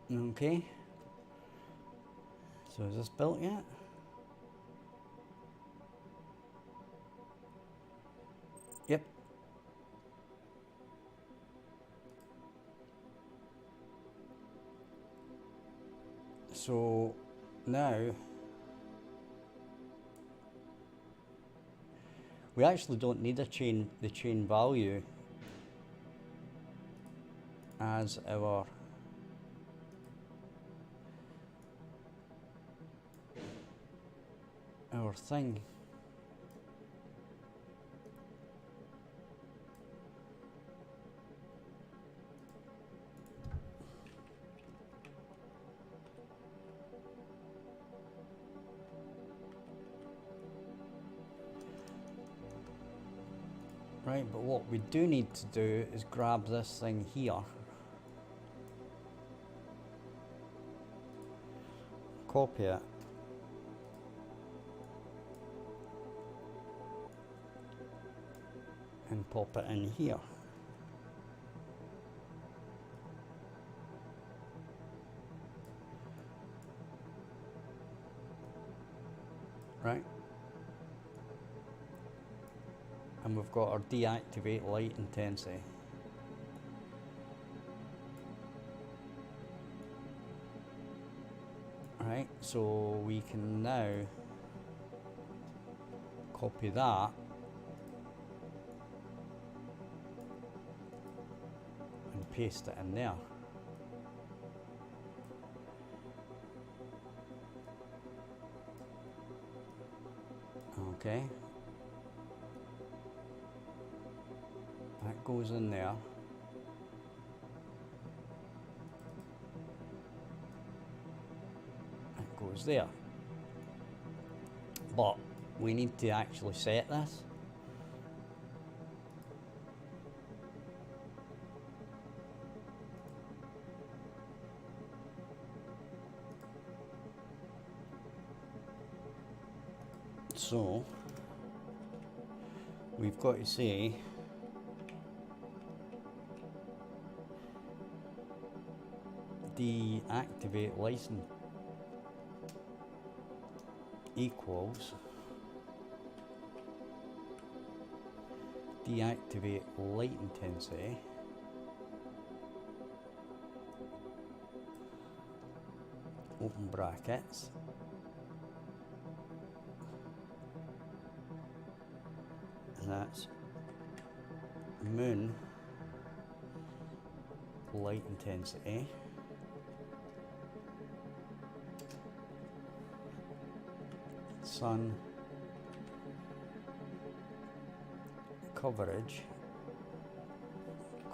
Okay. So is this built yet? Yep. So now we actually don't need the chain value as our thing. Right, but what we do need to do is grab this thing here, copy it, and pop it in here. Right? And we've got our deactivate light intensity. Right, so we can now copy that and paste it in there. Okay. That goes in there. That goes there. But we need to actually set this. So we've got to say deactivate license equals deactivate light intensity open brackets, and that's moon light intensity, sun coverage,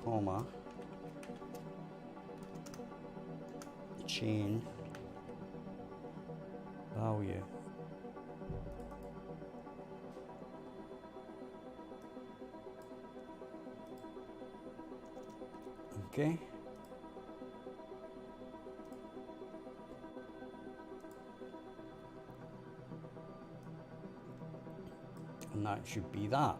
comma, chain value. Okay. And that should be that.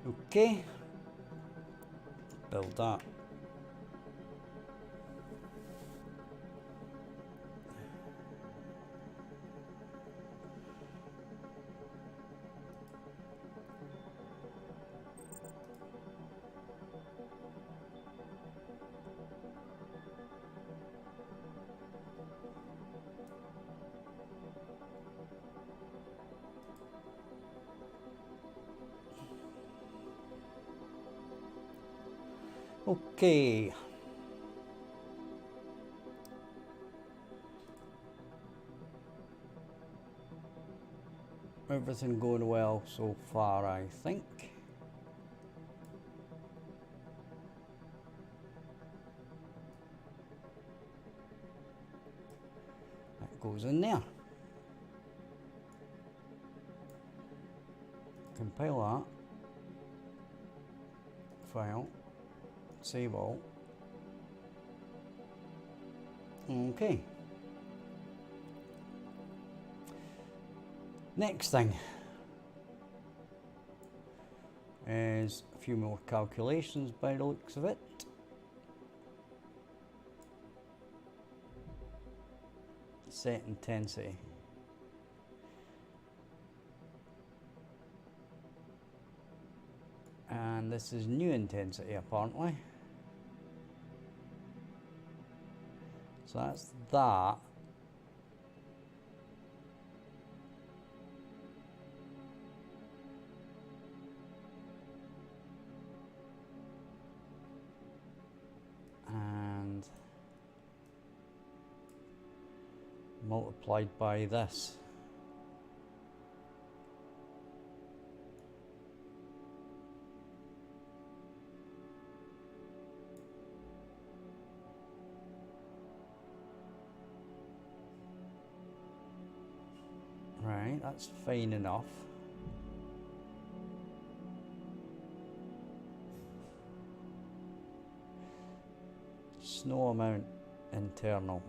Okay. Build that. Okay. Everything going well so far, I think. That goes in there. Compile that. File. Save all. Okay. Next thing is a few more calculations by the looks of it. Set intensity. And this is new intensity apparently. So that's that. And multiplied by this. Right, that's fine enough. Snow amount internal.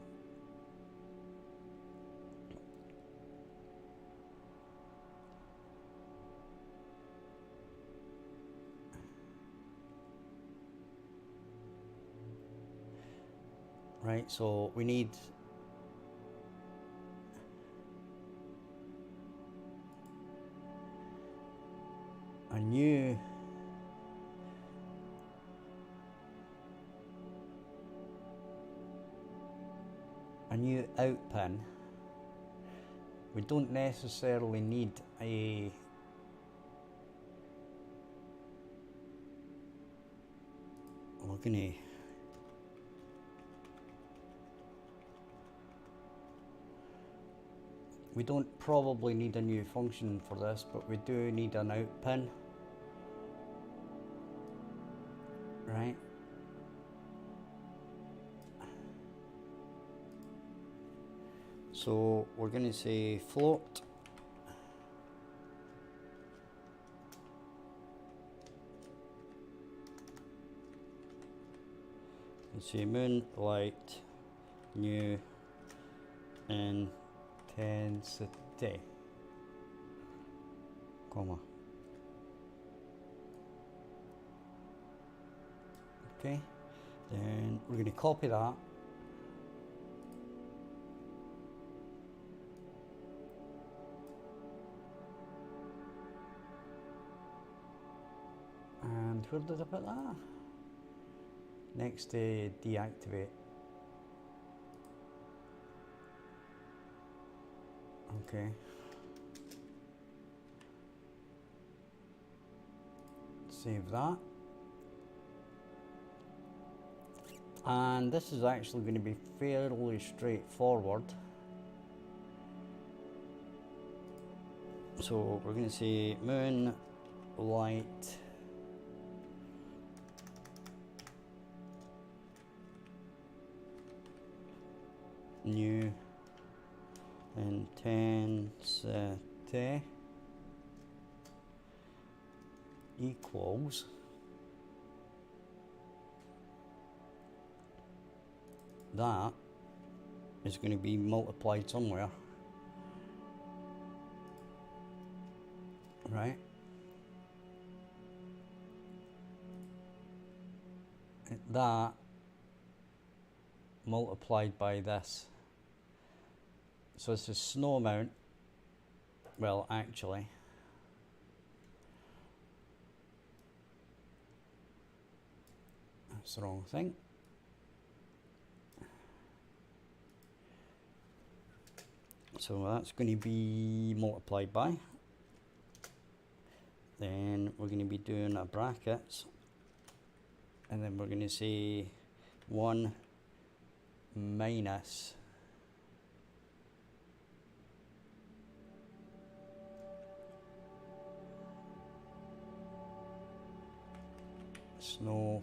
Right, so we need a new out pin. We don't necessarily need a we don't probably need a new function for this, but we do need an out pin. Right. So we're going to say float and say moonlight new intensity, comma. Okay, then we're going to copy that. And where did I put that? Next, deactivate. Okay. Save that. And this is actually going to be fairly straightforward. So we're going to say moon, light, new intensity equals that is going to be multiplied somewhere, right? That multiplied by this. So this is snow amount. Well, actually, that's the wrong thing. So that's going to be multiplied by. Then we're going to be doing a brackets, and then we're going to say 1 minus snow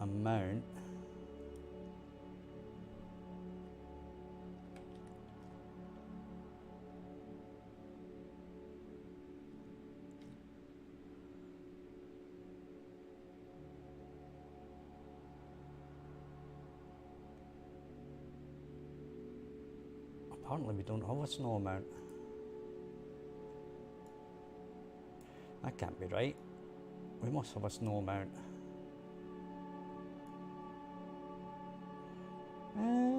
amount apparently we don't have a snow amount. That can't be right. We must have a snow amount.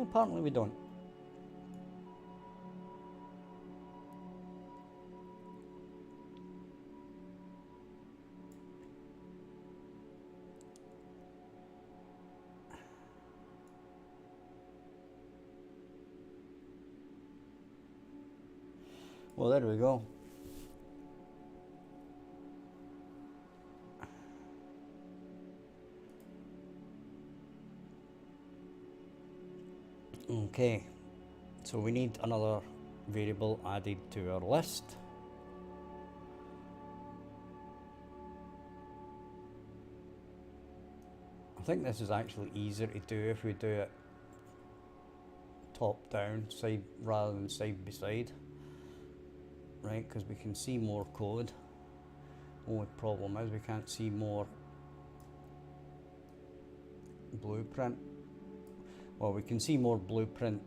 Apparently we don't. Well, there we go. Okay, so we need another variable added to our list. I think this is actually easier to do if we do it top down, side rather than side by side, right? Because we can see more code. Only problem is we can't see more blueprint. Well, we can see more blueprint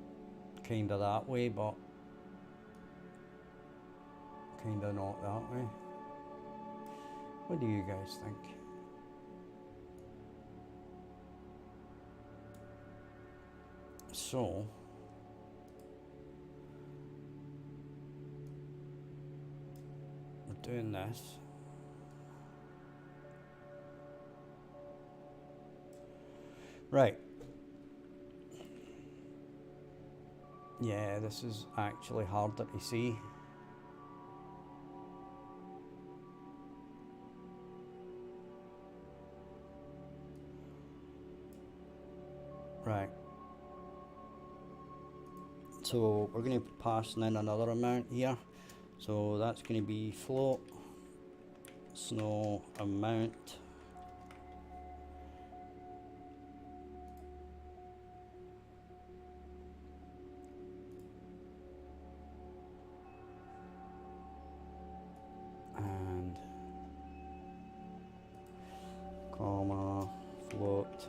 kind of that way, but kind of not that way. What do you guys think? So we're doing this. Right. Yeah, this is actually harder to see. Right. So we're going to be passing in another amount here. So that's going to be float snow amount and comma float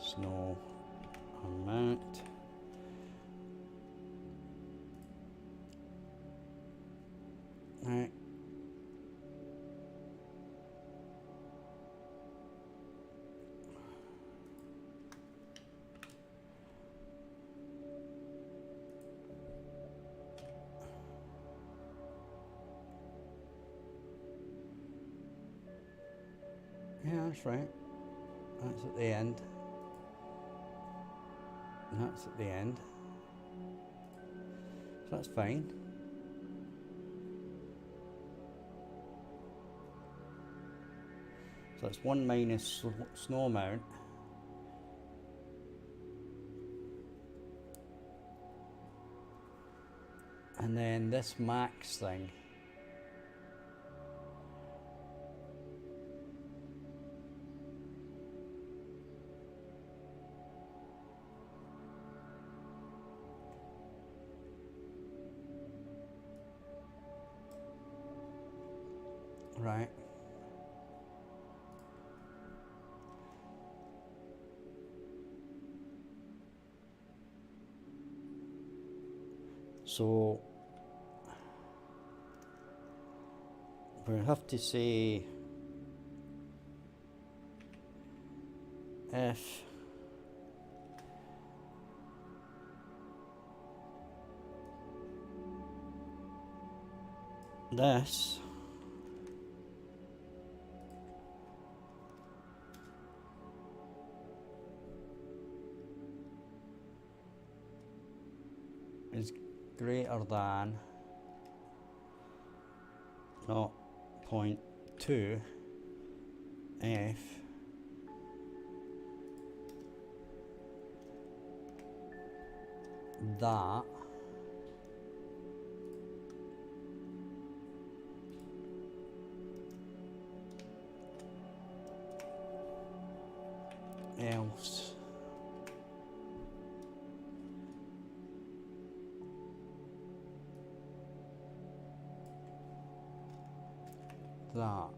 snow amount. Right. Yeah, that's right. That's at the end. And that's at the end. So that's fine. So that's 1 minus snow amount. And then this max thing. Right. So we have to say if this is greater than 0.2 if that else that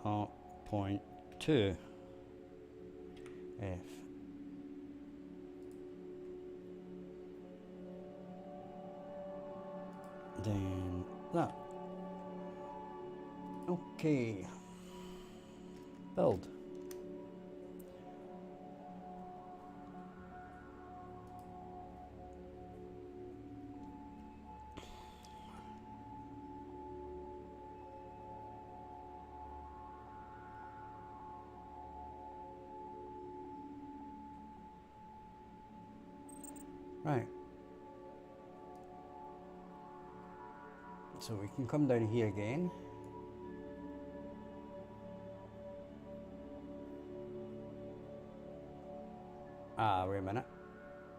0.2 f then that. Okay, build. Right. So we can come down here again. Ah, wait a minute.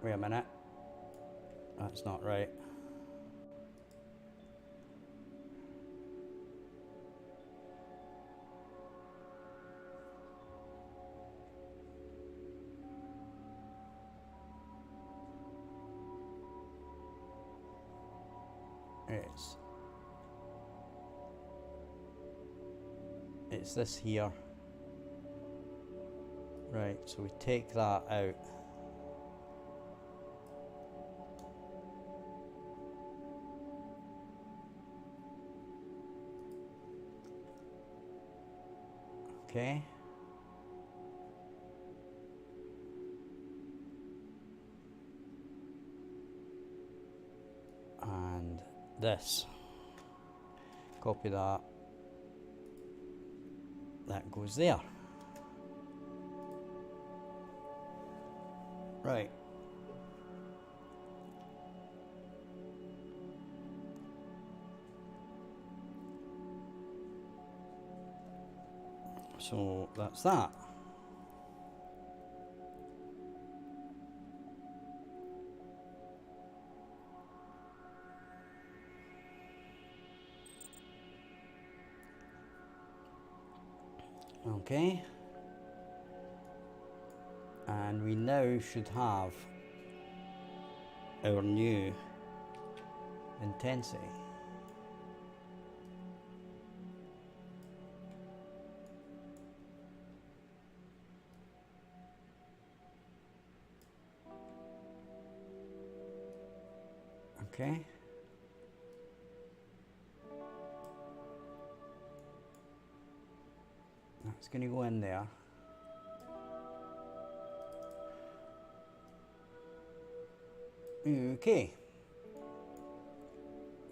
Wait a minute. That's not right. It's this here. Right, so we take that out. Okay. And this. Copy that. That goes there. Right. So that's that. Okay. And we now should have our new intensity. Okay. That's going to go in there. Okay.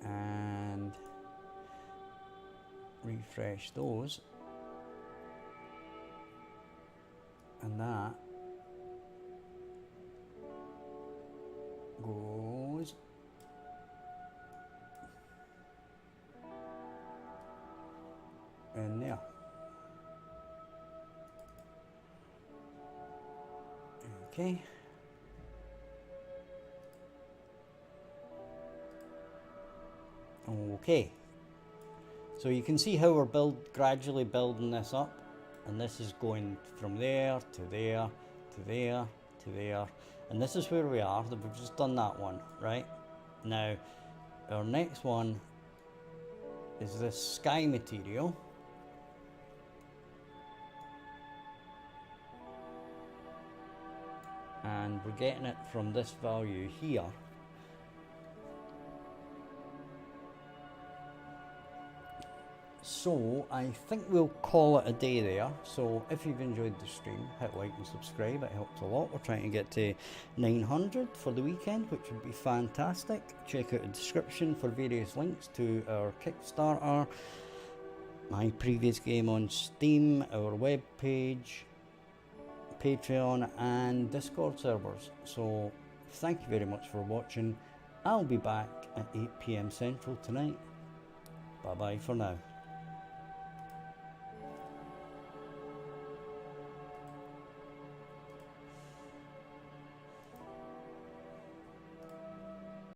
and refresh those, and that goes in there. Okay. Okay. So you can see how we're gradually building this up, and this is going from there to there to there to there, and this is where we are. We've just done that one, right? Now our next one is this sky material, and we're getting it from this value here. So I think we'll call it a day there. So if you've enjoyed the stream, hit like and subscribe, it helps a lot. We're trying to get to 900 for the weekend, which would be fantastic. Check out the description for various links to our Kickstarter, my previous game on Steam, our web page, Patreon and Discord servers. So thank you very much for watching. I'll be back at 8 PM Central tonight. Bye bye for now.